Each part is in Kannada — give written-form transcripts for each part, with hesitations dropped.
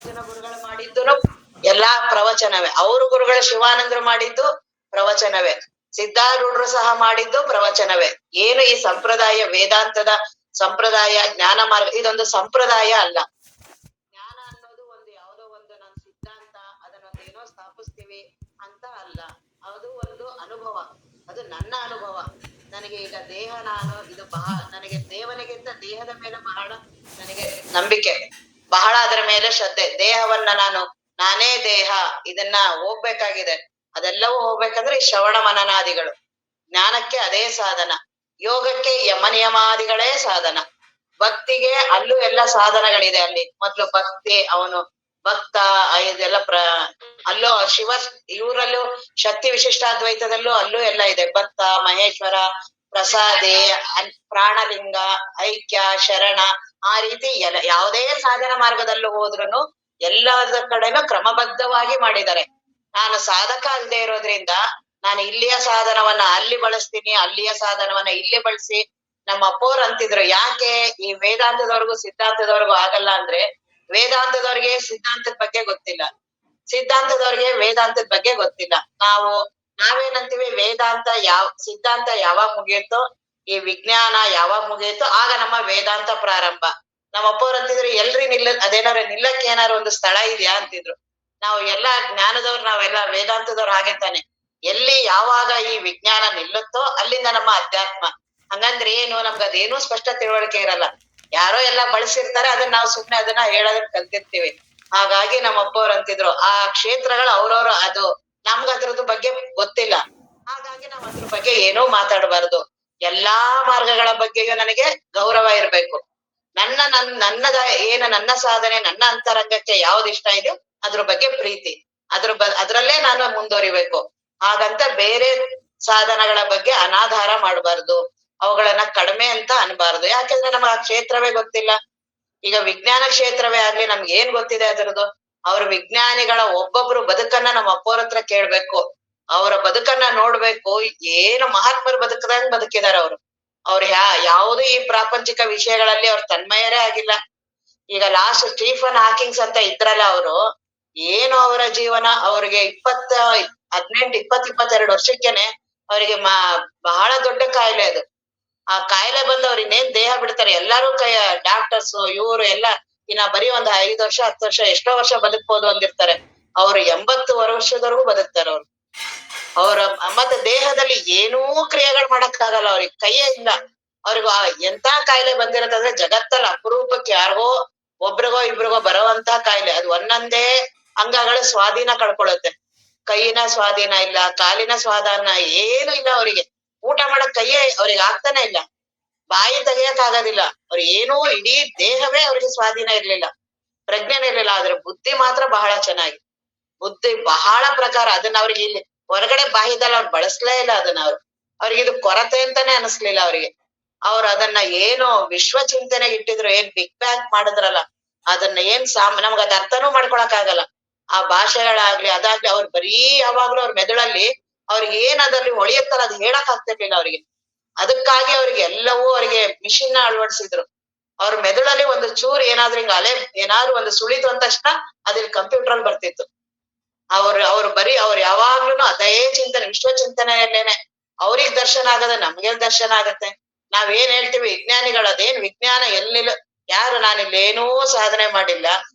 ಜನ ಗುರುಗಳು ಮಾಡಿದ್ದು ಎಲ್ಲಾ ಪ್ರವಚನವೇ. ಅವರು ಗುರುಗಳು ಶಿವಾನಂದರು ಮಾಡಿದ್ದು ಪ್ರವಚನವೇ. ಸಿದ್ಧಾರೂಢರು ಸಹ ಮಾಡಿದ್ದು ಪ್ರವಚನವೇ. ಏನು ಈ ಸಂಪ್ರದಾಯ, ವೇದಾಂತದ ಸಂಪ್ರದಾಯ, ಜ್ಞಾನ ಮಾರ್ಗ ಇದೊಂದು ಸಂಪ್ರದಾಯ ಅಲ್ಲ. ಜ್ಞಾನ ಅನ್ನೋದು ಒಂದು ಯಾವುದೋ ಒಂದು ನಾನು ಸಿದ್ಧಾಂತ ಅದನ್ನೊಂದು ಏನೋ ಸ್ಥಾಪಿಸ್ತೀವಿ ಅಂತ ಅಲ್ಲ. ಅದು ಒಂದು ಅನುಭವ. ಅದು ನನ್ನ ಅನುಭವ. ನನಗೆ ಈಗ ದೇಹ ನಾನು ಇದು ನನಗೆ ದೇವನಿಗಿಂತ ದೇಹದ ಮೇಲೆ ಬಹಳ ನನಗೆ ನಂಬಿಕೆ, ಬಹಳ ಅದರ ಮೇಲೆ ಶ್ರದ್ಧೆ. ದೇಹವನ್ನ ನಾನೇ ದೇಹ ಇದನ್ನ ಹೋಗ್ಬೇಕಾಗಿದೆ. ಅದೆಲ್ಲವೂ ಹೋಗ್ಬೇಕಂದ್ರೆ ಈ ಶ್ರವಣ ಮನನಾದಿಗಳು. ಜ್ಞಾನಕ್ಕೆ ಅದೇ ಸಾಧನ. ಯೋಗಕ್ಕೆ ಯಮ ನಿಯಮಾದಿಗಳೇ ಸಾಧನ. ಭಕ್ತಿಗೆ ಅಲ್ಲೂ ಎಲ್ಲ ಸಾಧನಗಳಿದೆ. ಅಲ್ಲಿ ಮೊದ್ಲು ಭಕ್ತಿ, ಅವನು ಭಕ್ತ, ಇದೆಲ್ಲ ಅಲ್ಲೂ ಶಿವ ಇವರಲ್ಲೂ ಶಕ್ತಿ ವಿಶಿಷ್ಟಾದ್ವೈತದಲ್ಲೂ ಅಲ್ಲೂ ಎಲ್ಲ ಇದೆ. ಭಕ್ತ, ಮಹೇಶ್ವರ, ಪ್ರಸಾದಿ, ಪ್ರಾಣಲಿಂಗ, ಐಕ್ಯ, ಶರಣ, ಆ ರೀತಿ ಯಾವುದೇ ಸಾಧನ ಮಾರ್ಗದಲ್ಲೂ ಹೋದ್ರುನು ಎಲ್ಲದ ಕಡೆನೂ ಕ್ರಮಬದ್ಧವಾಗಿ ಮಾಡಿದ್ದಾರೆ. ನಾನು ಸಾಧಕ ಅಲ್ಲದೆ ಇರೋದ್ರಿಂದ ನಾನು ಇಲ್ಲಿಯ ಸಾಧನವನ್ನ ಅಲ್ಲಿ ಬಳಸ್ತೀನಿ, ಅಲ್ಲಿಯ ಸಾಧನವನ್ನ ಇಲ್ಲಿ ಬಳಸಿ. ನಮ್ಮ ಅಪ್ಪೋರ್ ಅಂತಿದ್ರು, ಯಾಕೆ ಈ ವೇದಾಂತದವರೆಗೂ ಸಿದ್ಧಾಂತದವರೆಗೂ ಆಗಲ್ಲ ಅಂದ್ರೆ, ವೇದಾಂತದವ್ರಿಗೆ ಸಿದ್ಧಾಂತದ ಬಗ್ಗೆ ಗೊತ್ತಿಲ್ಲ, ಸಿದ್ಧಾಂತದವ್ರಿಗೆ ವೇದಾಂತದ ಬಗ್ಗೆ ಗೊತ್ತಿಲ್ಲ. ನಾವೇನಂತೀವಿ, ವೇದಾಂತ ಸಿದ್ಧಾಂತ ಯಾವಾಗ ಮುಗಿಯುತ್ತೋ, ಈ ವಿಜ್ಞಾನ ಯಾವಾಗ ಮುಗಿಯುತ್ತೋ ಆಗ ನಮ್ಮ ವೇದಾಂತ ಪ್ರಾರಂಭ. ನಮ್ಮ ಅಪ್ಪವ್ರು ಅಂತಿದ್ರು, ಎಲ್ರಿ ಅದೇನಾದ್ರು ನಿಲ್ಲಕ್ಕೆ ಏನಾದ್ರು ಒಂದು ಸ್ಥಳ ಇದೆಯಾ ಅಂತಿದ್ರು. ನಾವು ಎಲ್ಲಾ ಜ್ಞಾನದವ್ರು, ನಾವೆಲ್ಲ ವೇದಾಂತದವ್ರು ಹಾಗೆ ತಾನೆ. ಎಲ್ಲಿ ಯಾವಾಗ ಈ ವಿಜ್ಞಾನ ನಿಲ್ಲುತ್ತೋ ಅಲ್ಲಿಂದ ನಮ್ಮ ಅಧ್ಯಾತ್ಮ. ಹಂಗಂದ್ರೆ ಏನು, ನಮ್ಗೆ ಅದೇನೂ ಸ್ಪಷ್ಟ ತಿಳುವಳಿಕೆ ಇರಲ್ಲ. ಯಾರೋ ಎಲ್ಲ ಬಳಸಿರ್ತಾರೆ, ಅದನ್ನ ನಾವು ಸುಮ್ನೆ ಅದನ್ನ ಹೇಳೋದನ್ನ ಕಲ್ತಿರ್ತೀವಿ. ಹಾಗಾಗಿ ನಮ್ಮ ಅಪ್ಪವ್ರು ಅಂತಿದ್ರು, ಆ ಕ್ಷೇತ್ರಗಳು ಅವ್ರವ್ರು, ಅದು ನಮ್ಗ ಅದ್ರದ್ದು ಬಗ್ಗೆ ಗೊತ್ತಿಲ್ಲ, ಹಾಗಾಗಿ ನಾವ್ ಅದ್ರ ಬಗ್ಗೆ ಏನೂ ಮಾತಾಡಬಾರ್ದು. ಎಲ್ಲಾ ಮಾರ್ಗಗಳ ಬಗ್ಗೆಯೂ ನನಗೆ ಗೌರವ ಇರ್ಬೇಕು. ನನ್ನದ ನನ್ನ ಸಾಧನೆ, ನನ್ನ ಅಂತರಂಗಕ್ಕೆ ಯಾವ್ದು ಇಷ್ಟ ಇದೆಯೋ ಅದ್ರ ಬಗ್ಗೆ ಪ್ರೀತಿ, ಅದ್ರಲ್ಲೇ ನಾನು ಮುಂದುವರಿಬೇಕು. ಹಾಗಂತ ಬೇರೆ ಸಾಧನಗಳ ಬಗ್ಗೆ ಅನಾಧಾರ ಮಾಡಬಾರ್ದು, ಅವುಗಳನ್ನ ಕಡಿಮೆ ಅಂತ ಅನ್ಬಾರ್ದು. ಯಾಕೆಂದ್ರೆ ನಮ್ಗೆ ಆ ಕ್ಷೇತ್ರವೇ ಗೊತ್ತಿಲ್ಲ. ಈಗ ವಿಜ್ಞಾನ ಕ್ಷೇತ್ರವೇ ಆಗ್ಲಿ, ನಮ್ಗೆ ಏನ್ ಗೊತ್ತಿದೆ ಅದರದ್ದು? ಅವ್ರ ವಿಜ್ಞಾನಿಗಳ ಒಬ್ಬೊಬ್ರು ಬದುಕನ್ನ ನಮ್ಮ ಅಪ್ಪೋರ ಹತ್ರ ಕೇಳ್ಬೇಕು, ಅವರ ಬದುಕನ್ನ ನೋಡ್ಬೇಕು. ಏನು ಮಹಾತ್ಮರು ಬದುಕದಂಗ್ ಬದುಕಿದಾರ ಅವ್ರು. ಯಾವುದು ಈ ಪ್ರಾಪಂಚಿಕ ವಿಷಯಗಳಲ್ಲಿ ಅವ್ರ ತನ್ಮಯರೇ ಆಗಿಲ್ಲ. ಈಗ ಲಾಸ್ಟ್ ಸ್ಟೀಫನ್ ಹಾಕಿಂಗ್ಸ್ ಅಂತ ಇದ್ರಲ್ಲ, ಅವರು ಏನು ಅವರ ಜೀವನ, ಅವ್ರಿಗೆ 22 ವರ್ಷಕ್ಕೇನೆ ಅವರಿಗೆ ಬಹಳ ದೊಡ್ಡ ಕಾಯಿಲೆ ಅದು. ಆ ಕಾಯಿಲೆ ಬಂದು ಅವ್ರು ಇನ್ನೇನ್ ದೇಹ ಬಿಡ್ತಾರೆ. ಎಲ್ಲಾರು ಡಾಕ್ಟರ್ಸ್ ಇವರು ಎಲ್ಲ ಇನ್ನ ಬರೀ ಒಂದ್ 5 ವರ್ಷ 10 ವರ್ಷ ಎಷ್ಟೋ ವರ್ಷ ಬದುಕ್ಬೋದು ಅಂದಿರ್ತಾರೆ. ಅವ್ರು 80 ವರ್ಷದವರೆಗೂ ಬದುಕ್ತಾರೆ ಅವ್ರು. ಮತ್ತೆ ದೇಹದಲ್ಲಿ ಏನೂ ಕ್ರಿಯೆಗಳು ಮಾಡಕ್ಕಾಗಲ್ಲ ಅವ್ರಿಗೆ, ಕೈಯೇ ಇಲ್ಲ ಅವ್ರಿಗೂ. ಎಂತ ಕಾಯಿಲೆ ಬಂದಿರತ್ತಂದ್ರೆ, ಜಗತ್ತಲ್ಲಿ ಅಪರೂಪಕ್ಕೆ ಯಾರಿಗೋ ಒಬ್ರಿಗೋ ಇಬ್ರಿಗೋ ಬರೋವಂತ ಕಾಯಿಲೆ. ಅದು ಒಂದೊಂದೇ ಅಂಗಗಳು ಸ್ವಾಧೀನ ಕಳ್ಕೊಳ್ಳುತ್ತೆ. ಕೈಯಿನ ಸ್ವಾಧೀನ ಇಲ್ಲ, ಕಾಲಿನ ಸ್ವಾಧೀನ ಏನು ಇಲ್ಲ ಅವರಿಗೆ. ಊಟ ಮಾಡಕ್ ಕೈಯೇ ಅವ್ರಿಗೆ ಆಗ್ತಾನೆ ಇಲ್ಲ, ಬಾಯಿ ತೆಗಿಯಕ್ ಆಗೋದಿಲ್ಲ. ಅವ್ರು ಏನೋ ಇಡೀ ದೇಹವೇ ಅವ್ರಿಗೆ ಸ್ವಾಧೀನ ಇರ್ಲಿಲ್ಲ, ಪ್ರಜ್ಞೆನೇ ಇರ್ಲಿಲ್ಲ. ಆದ್ರೆ ಬುದ್ಧಿ ಮಾತ್ರ ಬಹಳ ಚೆನ್ನಾಗಿ, ಬುದ್ಧಿ ಬಹಳ ಪ್ರಕಾರ. ಅದನ್ನ ಅವ್ರಿಗೆ ಇಲ್ಲಿ ಹೊರಗಡೆ ಬಾಹಿದಲ್ಲಿ ಅವ್ರು ಬಳಸ್ಲೇ ಇಲ್ಲ. ಅದನ್ನ ಅವ್ರಿಗೆ ಇದು ಕೊರತೆ ಅಂತಾನೆ ಅನಿಸ್ಲಿಲ್ಲ ಅವ್ರಿಗೆ. ಅವ್ರು ಅದನ್ನ ಏನು ವಿಶ್ವ ಚಿಂತನೆಗೆ ಇಟ್ಟಿದ್ರು, ಏನ್ ಬಿಗ್ ಬ್ಯಾಂಗ್ ಮಾಡಿದ್ರಲ್ಲ, ಅದನ್ನ ಏನ್ ನಮ್ಗ ಅದ್ ಅರ್ಥನೂ ಮಾಡ್ಕೊಳಕ್ ಆಗಲ್ಲ. ಆ ಭಾಷೆಗಳಾಗ್ಲಿ ಅದಾಗ್ಲಿ, ಅವ್ರು ಬರೀ ಯಾವಾಗ್ಲೂ ಅವ್ರ ಮೆದುಳಲ್ಲಿ ಅವ್ರಿಗೆ ಏನ್ ಅದ್ರಲ್ಲಿ ಹೊಳೆಯುತ್ತಲ್ಲ ಅದು ಹೇಳಕ್ ಆಗ್ತಿರ್ಲಿಲ್ಲ ಅವ್ರಿಗೆ. ಅದಕ್ಕಾಗಿ ಅವ್ರಿಗೆ ಎಲ್ಲವೂ ಅವರಿಗೆ ಮಿಷಿನ್ ನ ಅಳವಡಿಸಿದ್ರು. ಅವ್ರ ಮೆದುಳಲ್ಲಿ ಒಂದು ಚೂರು ಏನಾದ್ರೂ ಹಿಂಗ ಏನಾದ್ರು ಒಂದು ಸುಳಿತು ಅಂದ ತಕ್ಷಣ ಅದಿಲ್ಲಿ ಕಂಪ್ಯೂಟರ್ ಅಲ್ಲಿ ಬರ್ತಿತ್ತು. ಅವ್ರು ಬರೀ ಅವ್ರು ಯಾವಾಗ್ಲೂನು ಅದೇ ಚಿಂತನೆ, ವಿಶ್ವ ಚಿಂತನೆಯಲ್ಲೇನೆ. ಅವ್ರಿಗ್ ದರ್ಶನ ಆಗದ ನಮ್ಗೆ ದರ್ಶನ ಆಗತ್ತೆ. ನಾವೇನ್ ಹೇಳ್ತೀವಿ, ವಿಜ್ಞಾನಿಗಳು ಅದೇನ್ ವಿಜ್ಞಾನ ಎಲ್ಲಿಲ್ಲ. ಯಾರು ನಾನಿಲ್ಲೇನೂ ಸಾಧನೆ ಮಾಡಿಲ್ಲ,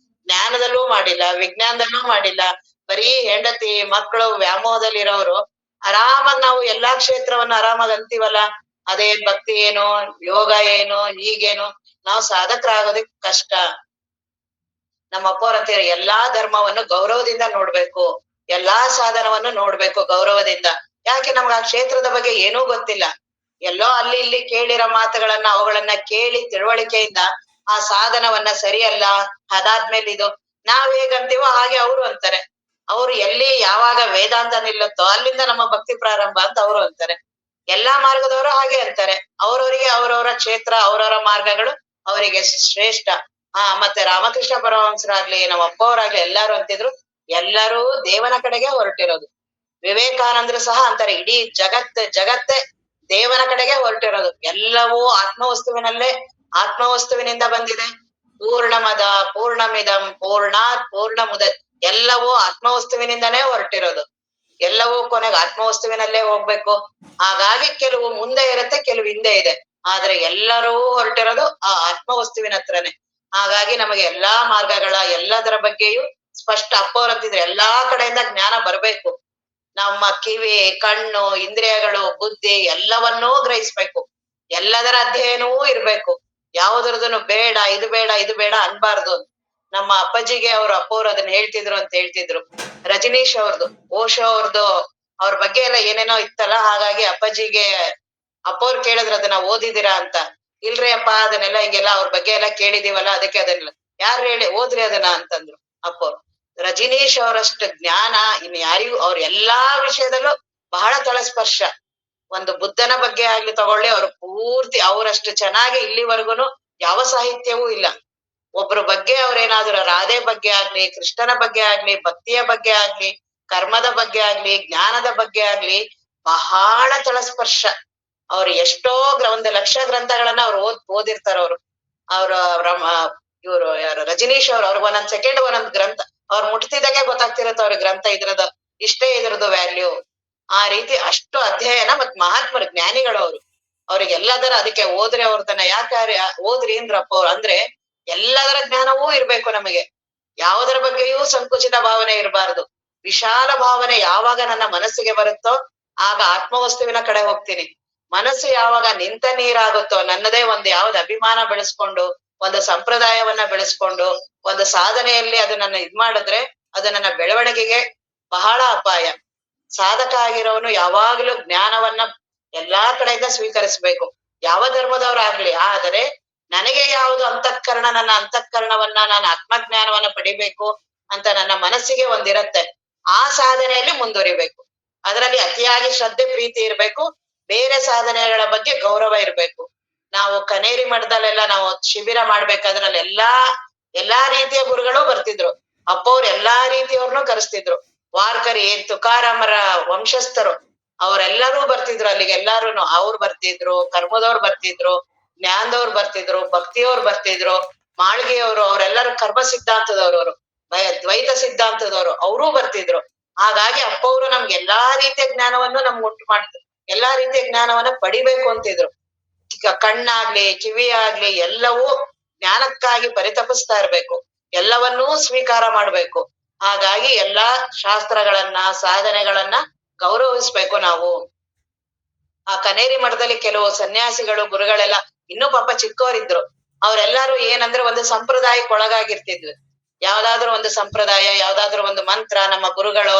ಜ್ಞಾನದಲ್ಲೂ ಮಾಡಿಲ್ಲ, ವಿಜ್ಞಾನದಲ್ಲೂ ಮಾಡಿಲ್ಲ, ಬರೀ ಹೆಂಡತಿ ಮಕ್ಕಳು ವ್ಯಾಮೋಹದಲ್ಲಿ ಇರೋರು ಆರಾಮಾಗಿ ನಾವು ಎಲ್ಲಾ ಕ್ಷೇತ್ರವನ್ನ ಆರಾಮಾಗಿ ಅಂತೀವಲ್ಲ. ಅದೇನ್ ಭಕ್ತಿ ಏನು, ಯೋಗ ಏನು, ಹೀಗೇನು, ನಾವು ಸಾಧಕರಾಗೋದಕ್ ಕಷ್ಟ. ನಮ್ಮ ಅಪ್ಪವ್ರ ಅಂತೀರ, ಎಲ್ಲಾ ಧರ್ಮವನ್ನು ಗೌರವದಿಂದ ನೋಡ್ಬೇಕು, ಎಲ್ಲಾ ಸಾಧನವನ್ನು ನೋಡ್ಬೇಕು ಗೌರವದಿಂದ. ಯಾಕೆ ನಮ್ಗೆ ಆ ಕ್ಷೇತ್ರದ ಬಗ್ಗೆ ಏನೂ ಗೊತ್ತಿಲ್ಲ. ಎಲ್ಲೋ ಅಲ್ಲಿ ಇಲ್ಲಿ ಕೇಳಿರೋ ಮಾತುಗಳನ್ನ ಅವುಗಳನ್ನ ಕೇಳಿ ತಿಳುವಳಿಕೆಯಿಂದ ಆ ಸಾಧನವನ್ನ ಸರಿಯಲ್ಲ, ಅದಾದ್ಮೇಲೆ ಇದು ನಾವ್ ಹೇಗಂತೀವೋ ಹಾಗೆ ಅವರು ಅಂತಾರೆ. ಅವ್ರು ಎಲ್ಲಿ ಯಾವಾಗ ವೇದಾಂತ ನಿಲ್ಲುತ್ತೋ ಅಲ್ಲಿಂದ ನಮ್ಮ ಭಕ್ತಿ ಪ್ರಾರಂಭ ಅಂತ ಅವರು ಅಂತಾರೆ. ಎಲ್ಲಾ ಮಾರ್ಗದವರು ಹಾಗೆ ಅಂತಾರೆ. ಅವ್ರವರಿಗೆ ಅವ್ರವರ ಕ್ಷೇತ್ರ, ಅವ್ರವರ ಮಾರ್ಗಗಳು ಅವರಿಗೆ ಶ್ರೇಷ್ಠ. ಮತ್ತೆ ರಾಮಕೃಷ್ಣ ಪರಮಹಂಸರಾಗ್ಲಿ, ನಮ್ಮ ಅಪ್ಪವರಾಗ್ಲಿ ಎಲ್ಲಾರು ಅಂತಿದ್ರು, ಎಲ್ಲರೂ ದೇವನ ಕಡೆಗೆ ಹೊರಟಿರೋದು. ವಿವೇಕಾನಂದರು ಸಹ ಅಂತಾರೆ, ಇಡೀ ಜಗತ್ತೇ ದೇವನ ಕಡೆಗೆ ಹೊರಟಿರೋದು. ಎಲ್ಲವೂ ಆತ್ಮವಸ್ತುವಿನಿಂದ ಬಂದಿದೆ. ಪೂರ್ಣಮದ ಪೂರ್ಣಮಿದಂ ಪೂರ್ಣಾತ್ ಪೂರ್ಣಮುದ ಎಲ್ಲವೂ ಆತ್ಮವಸ್ತುವಿನಿಂದನೇ ಹೊರಟಿರೋದು. ಎಲ್ಲವೂ ಕೊನೆಗೆ ಆತ್ಮವಸ್ತುವಿನಲ್ಲೇ ಹೋಗ್ಬೇಕು. ಹಾಗಾಗಿ ಕೆಲವು ಮುಂದೆ ಇರುತ್ತೆ, ಕೆಲವು ಹಿಂದೆ ಇದೆ, ಆದ್ರೆ ಎಲ್ಲರೂ ಹೊರಟಿರೋದು ಆ ಆತ್ಮವಸ್ತುವಿನ ಹತ್ರನೇ. ಹಾಗಾಗಿ ನಮಗೆ ಎಲ್ಲಾ ಮಾರ್ಗಗಳ ಎಲ್ಲದರ ಬಗ್ಗೆಯೂ ಸ್ಪಷ್ಟ ಅಪ್ಪವ್ರಂತಿದ್ರೆ ಎಲ್ಲಾ ಕಡೆಯಿಂದ ಜ್ಞಾನ ಬರ್ಬೇಕು. ನಮ್ಮ ಕಿವಿ, ಕಣ್ಣು, ಇಂದ್ರಿಯಗಳು, ಬುದ್ಧಿ ಎಲ್ಲವನ್ನೂ ಗ್ರಹಿಸ್ಬೇಕು. ಎಲ್ಲದರ ಅಧ್ಯಯನವೂ ಇರ್ಬೇಕು. ಯಾವುದ್ರದನ್ನು ಬೇಡ ಇದು ಬೇಡ ಇದು ಬೇಡ ಅನ್ಬಾರ್ದು. ನಮ್ಮ ಅಪ್ಪಾಜಿಗೆ ಅಪ್ಪವ್ರು ಅದನ್ನ ಹೇಳ್ತಿದ್ರು ಅಂತ ಹೇಳ್ತಿದ್ರು. ರಜನೀಶ್ ಅವ್ರದ್ದು, ಓಶೋ ಅವ್ರದ್ದು, ಅವ್ರ ಬಗ್ಗೆ ಎಲ್ಲ ಏನೇನೋ ಇತ್ತಲ್ಲ. ಹಾಗಾಗಿ ಅಪ್ಪಾಜಿಗೆ ಅಪ್ಪವ್ರು ಕೇಳಿದ್ರು ಅದನ್ನ ಓದಿದಿರಾ ಅಂತ. ಇಲ್ರಿ ಅಪ್ಪ ಅದನ್ನೆಲ್ಲ ಹಿಂಗೆಲ್ಲ ಅವ್ರ ಬಗ್ಗೆ ಎಲ್ಲ ಕೇಳಿದೀವಲ್ಲ, ಅದಕ್ಕೆ ಅದನ್ನೆಲ್ಲ ಯಾರು ಹೇಳಿ ಓದ್ರಿ ಅದನ್ನ ಅಂತಂದ್ರು ಅಪ್ಪವ್ರು. ರಜನೀಶ್ ಅವರಷ್ಟು ಜ್ಞಾನ ಇನ್ ಯಾರಿಗೂ, ಅವ್ರ ಎಲ್ಲಾ ವಿಷಯದಲ್ಲೂ ಬಹಳ ತಳಸ್ಪರ್ಶ. ಒಂದು ಬುದ್ಧನ ಬಗ್ಗೆ ಆಗ್ಲಿ ತಗೊಳ್ಳಿ, ಅವ್ರು ಪೂರ್ತಿ ಅವರಷ್ಟು ಚೆನ್ನಾಗಿ ಇಲ್ಲಿವರೆಗೂನು ಯಾವ ಸಾಹಿತ್ಯವೂ ಇಲ್ಲ. ಒಬ್ರ ಬಗ್ಗೆ ಅವ್ರೇನಾದ್ರು ರಾಧೆ ಬಗ್ಗೆ ಆಗ್ಲಿ, ಕೃಷ್ಣನ ಬಗ್ಗೆ ಆಗ್ಲಿ, ಭಕ್ತಿಯ ಬಗ್ಗೆ ಆಗ್ಲಿ, ಕರ್ಮದ ಬಗ್ಗೆ ಆಗ್ಲಿ, ಜ್ಞಾನದ ಬಗ್ಗೆ ಆಗ್ಲಿ ಬಹಳ ತಳಸ್ಪರ್ಶ. ಅವ್ರು ಎಷ್ಟೋ 1,00,000 ಗ್ರಂಥಗಳನ್ನ ಅವ್ರು ಓದಿರ್ತಾರ. ಅವ್ರ ಇವ್ರು ಯಾರು ರಜನೀಶ್ ಅವ್ರಿಗೆ ಒಂದೊಂದ್ ಸೆಕೆಂಡ್ ಒಂದೊಂದ್ ಗ್ರಂಥ ಅವ್ರು ಮುಟ್ತಿದಾಗೆ ಗೊತ್ತಾಗ್ತಿರತ್ತ ಅವ್ರ ಗ್ರಂಥ ಇದ್ರದ ಇಷ್ಟೇ ಇದ್ರದ್ದು ವ್ಯಾಲ್ಯೂ. ಆ ರೀತಿ ಅಷ್ಟು ಅಧ್ಯಯನ. ಮತ್ ಮಹಾತ್ಮರು ಜ್ಞಾನಿಗಳವ್ರು, ಅವ್ರಿಗೆಲ್ಲದರ ಅದಕ್ಕೆ ಓದ್ರೆ ಅವ್ರದನ್ನ ಯಾಕೆ ಓದ್ರಿ ಅಂದ್ರಪ್ಪ ಅವ್ರು. ಅಂದ್ರೆ ಎಲ್ಲದರ ಜ್ಞಾನವೂ ಇರ್ಬೇಕು ನಮಗೆ. ಯಾವುದರ ಬಗ್ಗೆಯೂ ಸಂಕುಚಿತ ಭಾವನೆ ಇರಬಾರ್ದು. ವಿಶಾಲ ಭಾವನೆ ಯಾವಾಗ ನನ್ನ ಮನಸ್ಸಿಗೆ ಬರುತ್ತೋ ಆಗ ಆತ್ಮವಸ್ತುವಿನ ಕಡೆ ಹೋಗ್ತೀನಿ. ಮನಸ್ಸು ಯಾವಾಗ ನಿಂತ ನೀರಾಗುತ್ತೋ, ನನ್ನದೇ ಒಂದು ಯಾವ್ದು ಅಭಿಮಾನ ಬೆಳೆಸ್ಕೊಂಡು, ಒಂದು ಸಂಪ್ರದಾಯವನ್ನ ಬೆಳೆಸ್ಕೊಂಡು, ಒಂದು ಸಾಧನೆಯಲ್ಲಿ ಅದು ನನ್ನ ಮಾಡಿದ್ರೆ ಅದು ನನ್ನ ಬೆಳವಣಿಗೆಗೆ ಬಹಳ ಅಪಾಯ. ಸಾಧಕ ಆಗಿರೋನು ಯಾವಾಗ್ಲೂ ಜ್ಞಾನವನ್ನ ಎಲ್ಲಾ ಕಡೆಯಿಂದ ಸ್ವೀಕರಿಸ್ಬೇಕು, ಯಾವ ಧರ್ಮದವರಾಗ್ಲಿ. ಆದರೆ ನನಗೆ ಯಾವುದು ಅಂತಃಕರಣ, ನನ್ನ ಅಂತಃಕರಣವನ್ನ ನಾನು ಆತ್ಮಜ್ಞಾನವನ್ನ ಪಡಿಬೇಕು ಅಂತ ನನ್ನ ಮನಸ್ಸಿಗೆ ಒಂದಿರತ್ತೆ. ಆ ಸಾಧನೆಯಲ್ಲಿ ಮುಂದುವರಿಬೇಕು. ಅದರಲ್ಲಿ ಅತಿಯಾಗಿ ಶ್ರದ್ಧೆ ಪ್ರೀತಿ ಇರ್ಬೇಕು. ಬೇರೆ ಸಾಧನೆಗಳ ಬಗ್ಗೆ ಗೌರವ ಇರ್ಬೇಕು. ನಾವು ಕನೇರಿ ಮಠದಲ್ಲೆಲ್ಲ ನಾವು ಶಿಬಿರ ಮಾಡ್ಬೇಕಾದ್ರಲ್ಲಿ ಎಲ್ಲಾ ರೀತಿಯ ಗುರುಗಳು ಬರ್ತಿದ್ರು. ಅಪ್ಪವ್ರು ಎಲ್ಲಾ ರೀತಿಯವ್ರನ್ನೂ ಕರೆಸ್ತಿದ್ರು. ವಾರ್ಕರಿ, ತುಕಾರಾಮರ ವಂಶಸ್ಥರು ಅವರೆಲ್ಲರೂ ಬರ್ತಿದ್ರು ಅಲ್ಲಿಗೆ. ಎಲ್ಲಾರುನು ಅವ್ರು ಬರ್ತಿದ್ರು, ಕರ್ಮದವ್ರು ಬರ್ತಿದ್ರು, ಜ್ಞಾನದವ್ರು ಬರ್ತಿದ್ರು, ಭಕ್ತಿಯವ್ರು ಬರ್ತಿದ್ರು, ಮಾಳ್ಗೆಯವರು, ಅವರೆಲ್ಲರೂ ಕರ್ಮ ಸಿದ್ಧಾಂತದವ್ರವ್ರು, ದ್ವೈತ ಸಿದ್ಧಾಂತದವ್ರು, ಅವರೂ ಬರ್ತಿದ್ರು. ಹಾಗಾಗಿ ಅಪ್ಪವ್ರು ನಮ್ಗೆ ಎಲ್ಲಾ ರೀತಿಯ ಜ್ಞಾನವನ್ನು ನಮ್ಗೆ ಉಂಟು ಮಾಡಿದ್ರು. ಎಲ್ಲಾ ರೀತಿಯ ಜ್ಞಾನವನ್ನ ಪಡಿಬೇಕು ಅಂತಿದ್ರು. ಕಣ್ಣಾಗ್ಲಿ ಕಿವಿ ಆಗ್ಲಿ ಎಲ್ಲವೂ ಜ್ಞಾನಕ್ಕಾಗಿ ಪರಿತಪಿಸ್ತಾ ಇರ್ಬೇಕು. ಎಲ್ಲವನ್ನೂ ಸ್ವೀಕಾರ ಮಾಡ್ಬೇಕು. ಹಾಗಾಗಿ ಎಲ್ಲಾ ಶಾಸ್ತ್ರಗಳನ್ನ ಸಾಧನೆಗಳನ್ನ ಗೌರವಿಸ್ಬೇಕು ನಾವು. ಆ ಕನೇರಿ ಮಠದಲ್ಲಿ ಕೆಲವು ಸನ್ಯಾಸಿಗಳು ಗುರುಗಳೆಲ್ಲ ಇನ್ನೂ ಪಾಪ ಚಿಕ್ಕವರಿದ್ರು. ಅವ್ರೆಲ್ಲಾರು ಏನಂದ್ರೆ ಒಂದು ಸಂಪ್ರದಾಯಕ್ಕೆ ಒಳಗಾಗಿರ್ತಿದ್ವಿ. ಯಾವ್ದಾದ್ರು ಒಂದು ಸಂಪ್ರದಾಯ, ಯಾವ್ದಾದ್ರು ಒಂದು ಮಂತ್ರ, ನಮ್ಮ ಗುರುಗಳು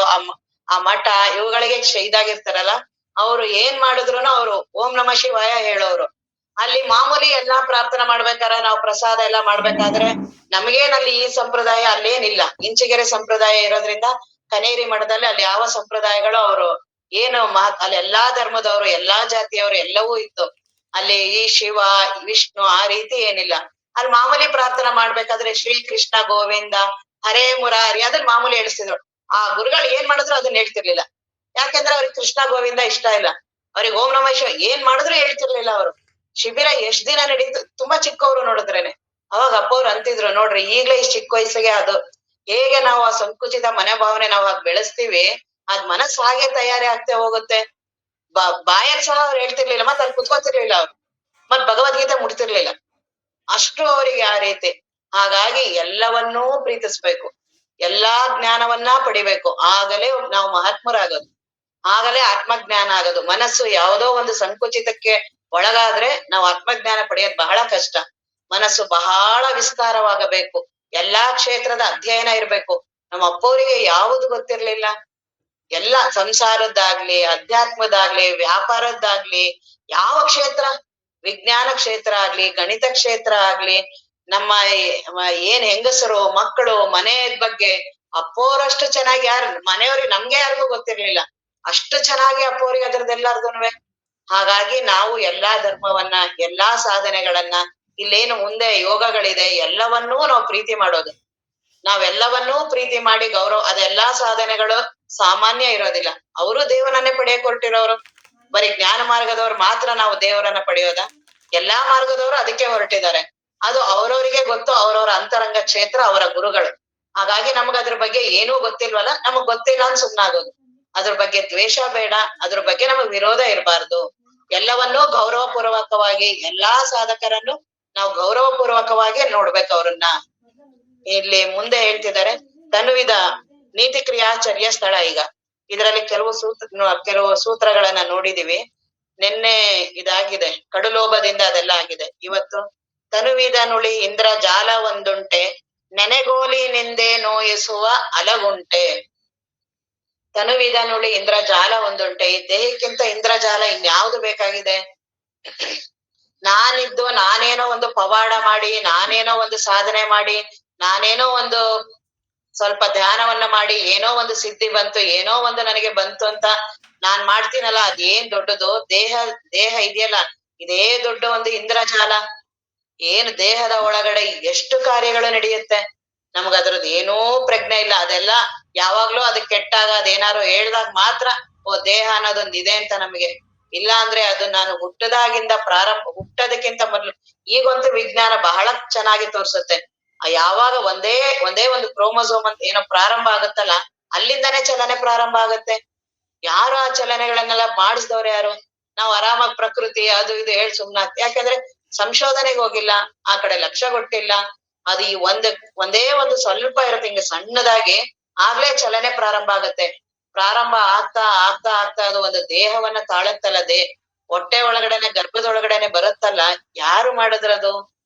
ಆ ಮಠ ಇವುಗಳಿಗೆ ಇದಾಗಿರ್ತಾರಲ್ಲ, ಅವ್ರು ಏನ್ ಮಾಡಿದ್ರುನು ಅವ್ರು ಓಂ ನಮಃ ಶಿವಾಯ ಹೇಳೋರು. ಅಲ್ಲಿ ಮಾಮೂಲಿ ಎಲ್ಲಾ ಪ್ರಾರ್ಥನೆ ಮಾಡ್ಬೇಕಾರ, ನಾವು ಪ್ರಸಾದ ಎಲ್ಲಾ ಮಾಡ್ಬೇಕಾದ್ರೆ ನಮ್ಗೇನಲ್ಲಿ ಈ ಸಂಪ್ರದಾಯ ಅಲ್ಲೇನಿಲ್ಲ. ಇಂಚಿಗೆರೆ ಸಂಪ್ರದಾಯ ಇರೋದ್ರಿಂದ ಕನೇರಿ ಮಠದಲ್ಲಿ ಅಲ್ಲಿ ಯಾವ ಸಂಪ್ರದಾಯಗಳು ಅವರು ಏನು ಅಲ್ಲಿ ಎಲ್ಲಾ ಧರ್ಮದವರು, ಎಲ್ಲಾ ಜಾತಿಯವರು ಎಲ್ಲವೂ ಇತ್ತು. ಅಲ್ಲಿ ಈ ಶಿವ ವಿಷ್ಣು ಆ ರೀತಿ ಏನಿಲ್ಲ. ಅಲ್ಲಿ ಮಾಮೂಲಿ ಪ್ರಾರ್ಥನೆ ಮಾಡ್ಬೇಕಾದ್ರೆ ಶ್ರೀ ಕೃಷ್ಣ ಗೋವಿಂದ ಹರೇ ಮುರಾರಿ ಅದನ್ನ ಮಾಮೂಲಿ ಹೇಳಿಸ್ತಿದ್ರು. ಆ ಗುರುಗಳು ಏನ್ ಮಾಡಿದ್ರು ಅದನ್ನ ಹೇಳ್ತಿರ್ಲಿಲ್ಲ. ಯಾಕೆಂದ್ರೆ ಅವ್ರಿಗೆ ಕೃಷ್ಣ ಗೋವಿಂದ ಇಷ್ಟ ಇಲ್ಲ. ಅವ್ರಿಗೆ ಓಂ ನಮಃ ಶಿವ ಏನ್ ಮಾಡಿದ್ರು ಹೇಳ್ತಿರ್ಲಿಲ್ಲ ಅವರು. ಶಿಬಿರ ಎಷ್ಟ್ ದಿನ ನಡೀತು, ತುಂಬಾ ಚಿಕ್ಕವರು ನೋಡಿದ್ರೇನೆ. ಅವಾಗ ಅಪ್ಪವ್ರು ಅಂತಿದ್ರು, ನೋಡ್ರಿ ಈಗ್ಲೇ ಇಷ್ಟ್ ಚಿಕ್ಕ ವಯಸ್ಸಿಗೆ ಅದು ಹೇಗೆ ನಾವು ಆ ಸಂಕುಚಿತ ಮನೋಭಾವನೆ ನಾವು ಹಾಗೆ ಬೆಳೆಸ್ತೀವಿ, ಅದ್ ಮನಸ್ಸು ಹಾಗೆ ತಯಾರಿ ಆಗ್ತಾ ಹೋಗುತ್ತೆ. ಬಾಯಲ್ಲಿ ಸಹ ಅವ್ರು ಹೇಳ್ತಿರ್ಲಿಲ್ಲ, ಮತ್ ಅಲ್ಲಿ ಕುತ್ಕೋತಿರ್ಲಿಲ್ಲ ಅವ್ರು, ಮತ್ ಭಗವದ್ಗೀತೆ ಮುಟ್ತಿರ್ಲಿಲ್ಲ. ಅಷ್ಟು ಅವರಿಗೆ ಆ ರೀತಿ. ಹಾಗಾಗಿ ಎಲ್ಲವನ್ನೂ ಪ್ರೀತಿಸ್ಬೇಕು, ಎಲ್ಲಾ ಜ್ಞಾನವನ್ನ ಪಡಿಬೇಕು. ಆಗಲೇ ನಾವು ಮಹಾತ್ಮರಾಗೋದು, ಆಗಲೇ ಆತ್ಮಜ್ಞಾನ ಆಗೋದು. ಮನಸ್ಸು ಯಾವುದೋ ಒಂದು ಸಂಕುಚಿತಕ್ಕೆ ಒಳಗಾದ್ರೆ ನಾವು ಆತ್ಮಜ್ಞಾನ ಪಡೆಯೋದು ಬಹಳ ಕಷ್ಟ. ಮನಸ್ಸು ಬಹಳ ವಿಸ್ತಾರವಾಗಬೇಕು. ಎಲ್ಲಾ ಕ್ಷೇತ್ರದ ಅಧ್ಯಯನ ಇರ್ಬೇಕು. ನಮ್ಮ ಅಪ್ಪವರಿಗೆ ಯಾವುದು ಗೊತ್ತಿರ್ಲಿಲ್ಲ. ಎಲ್ಲ ಸಂಸಾರದ್ದಾಗ್ಲಿ, ಅಧ್ಯಾತ್ಮದಾಗ್ಲಿ, ವ್ಯಾಪಾರದ್ದಾಗ್ಲಿ, ಯಾವ ಕ್ಷೇತ್ರ, ವಿಜ್ಞಾನ ಕ್ಷೇತ್ರ ಆಗ್ಲಿ, ಗಣಿತ ಕ್ಷೇತ್ರ ಆಗ್ಲಿ, ನಮ್ಮ ಏನ್ ಹೆಂಗಸರು ಮಕ್ಕಳು ಮನೆ ಬಗ್ಗೆ ಅಪ್ಪೋರಷ್ಟು ಚೆನ್ನಾಗಿ ಮನೆಯವ್ರಿಗೆ ನಮ್ಗೆ ಯಾರಿಗೂ ಗೊತ್ತಿರ್ಲಿಲ್ಲ. ಅಷ್ಟು ಚೆನ್ನಾಗಿ ಅಪ್ಪವ್ರಿಗೆ ಅದ್ರದ್ದೆಲ್ಲಾರ್ದುನುವೆ. ಹಾಗಾಗಿ ನಾವು ಎಲ್ಲಾ ಧರ್ಮವನ್ನ, ಎಲ್ಲಾ ಸಾಧನೆಗಳನ್ನ, ಇಲ್ಲೇನು ಮುಂದೆ ಯೋಗಗಳಿದೆ ಎಲ್ಲವನ್ನೂ ನಾವು ಪ್ರೀತಿ ಮಾಡೋದು. ನಾವೆಲ್ಲವನ್ನೂ ಪ್ರೀತಿ ಮಾಡಿ ಗೌರವ. ಅದೆಲ್ಲಾ ಸಾಧನೆಗಳು ಸಾಮಾನ್ಯ ಇರೋದಿಲ್ಲ. ಅವರು ದೇವರನ್ನೇ ಪಡೆಯಕ್ ಹೊರಟಿರೋರು. ಬರೀ ಜ್ಞಾನ ಮಾರ್ಗದವ್ರು ಮಾತ್ರ ನಾವು ದೇವರನ್ನ ಪಡೆಯೋದ? ಎಲ್ಲಾ ಮಾರ್ಗದವರು ಅದಕ್ಕೆ ಹೊರಟಿದ್ದಾರೆ. ಅದು ಅವ್ರವ್ರಿಗೆ ಗೊತ್ತು, ಅವ್ರವ್ರ ಅಂತರಂಗ ಕ್ಷೇತ್ರ, ಅವರ ಗುರುಗಳು. ಹಾಗಾಗಿ ನಮ್ಗ್ ಅದ್ರ ಬಗ್ಗೆ ಏನೂ ಗೊತ್ತಿಲ್ವಲ್ಲ, ನಮಗ್ ಗೊತ್ತಿಲ್ಲ ಅಂತ ಸುಮ್ನಾಗೋದು. ಅದ್ರ ಬಗ್ಗೆ ದ್ವೇಷ ಬೇಡ, ಅದ್ರ ಬಗ್ಗೆ ನಮಗ್ ವಿರೋಧ ಇರಬಾರ್ದು. ಎಲ್ಲವನ್ನೂ ಗೌರವ ಪೂರ್ವಕವಾಗಿ, ಎಲ್ಲಾ ಸಾಧಕರನ್ನು ನಾವು ಗೌರವ ಪೂರ್ವಕವಾಗಿ ನೋಡ್ಬೇಕು ಅವ್ರನ್ನ. ಇಲ್ಲಿ ಮುಂದೆ ಹೇಳ್ತಿದ್ದಾರೆ, ತನುವಿದ ನೀತಿ ಕ್ರಿಯಾಚರ್ಯ ಸ್ಥಳ. ಈಗ ಇದರಲ್ಲಿ ಕೆಲವು ಸೂತ್ರಗಳನ್ನ ನೋಡಿದೀವಿ. ನಿನ್ನೆ ಇದಾಗಿದೆ, ಕಡುಲೋಭದಿಂದ ಅದೆಲ್ಲ ಆಗಿದೆ. ಇವತ್ತು ತನುವಿದ ನುಳಿ ಇಂದ್ರ ಜಾಲ ಒಂದುಂಟೆ, ನೆನೆಗೋಲಿ ನಿಂದೆ ನೋಯಿಸುವ ಅಲಗುಂಟೆ. ತನುವಿದ ನುಳಿ ಇಂದ್ರ ಜಾಲ ಒಂದುಂಟೆ. ಈ ದೇಹಕ್ಕಿಂತ ಇಂದ್ರಜಾಲ ಇನ್ಯಾವ್ದು ಬೇಕಾಗಿದೆ? ನಾನಿದ್ದು ನಾನೇನೋ ಒಂದು ಪವಾಡ ಮಾಡಿ, ನಾನೇನೋ ಒಂದು ಸಾಧನೆ ಮಾಡಿ, ನಾನೇನೋ ಒಂದು ಸ್ವಲ್ಪ ಧ್ಯಾನವನ್ನ ಮಾಡಿ, ಏನೋ ಒಂದು ಸಿದ್ಧಿ ಬಂತು, ಏನೋ ಒಂದು ನನಗೆ ಬಂತು ಅಂತ ನಾನ್ ಮಾಡ್ತೀನಲ್ಲ, ಅದೇನ್ ದೊಡ್ಡದು? ದೇಹ ಇದೆಯಲ್ಲ, ಇದೇ ದೊಡ್ಡ ಒಂದು ಇಂದ್ರಜಾಲ. ಏನು ದೇಹದ ಒಳಗಡೆ ಎಷ್ಟು ಕಾರ್ಯಗಳು ನಡೆಯುತ್ತೆ, ನಮ್ಗ ಅದ್ರದ್ದು ಏನೂ ಪ್ರಜ್ಞೆ ಇಲ್ಲ. ಅದೆಲ್ಲ ಯಾವಾಗ್ಲೂ ಅದಕ್ಕೆ ಕೆಟ್ಟಾಗ ಅದೇನಾರು ಹೇಳ್ದಾಗ ಮಾತ್ರ ಓ ದೇಹ ಅನ್ನೋದೊಂದ್ ಇದೆ ಅಂತ ನಮಗೆ. ಇಲ್ಲ ಅಂದ್ರೆ ಅದು ನಾನು ಹುಟ್ಟೋದಕ್ಕಿಂತ ಮೊದ್ಲು, ಈಗಂತೂ ವಿಜ್ಞಾನ ಬಹಳ ಚೆನ್ನಾಗಿ ತೋರ್ಸುತ್ತೆ. ಯಾವಾಗ ಒಂದೇ ಒಂದು ಕ್ರೋಮೋಸೋಮ್ ಅಂತ ಏನೋ ಪ್ರಾರಂಭ ಆಗುತ್ತಲ್ಲ, ಅಲ್ಲಿಂದಾನೇ ಚಲನೆ ಪ್ರಾರಂಭ ಆಗುತ್ತೆ. ಯಾರು ಆ ಚಲನೆಗಳನ್ನೆಲ್ಲ ಮಾಡಿಸಿದವ್ರು ಯಾರು? ನಾವು ಆರಾಮಾಗಿ ಪ್ರಕೃತಿ ಅದು ಇದು ಹೇಳಿ ಸುಮ್ನಾಗ್ತಿ. ಯಾಕಂದ್ರೆ ಸಂಶೋಧನೆಗೆ ಹೋಗಿಲ್ಲ, ಆ ಕಡೆ ಲಕ್ಷ್ಯ ಕೊಟ್ಟಿಲ್ಲ. ಅದು ಈ ಒಂದೇ ಒಂದು ಸ್ವಲ್ಪ ಇರುತ್ತೆ, ಹಿಂಗೆ ಸಣ್ಣದಾಗಿ, ಆಗ್ಲೇ ಚಲನೆ ಪ್ರಾರಂಭ ಆಗುತ್ತೆ. ಪ್ರಾರಂಭ ಆಗ್ತಾ ಆಗ್ತಾ ಆಗ್ತಾ ಅದು ಒಂದು ದೇಹವನ್ನ ತಾಳುತ್ತಲ್ಲ, ಹೊಟ್ಟೆ ಒಳಗಡೆನೆ, ಗರ್ಭದೊಳಗಡೆನೆ ಬರುತ್ತಲ್ಲ, ಯಾರು ಮಾಡಿದ್ರದು?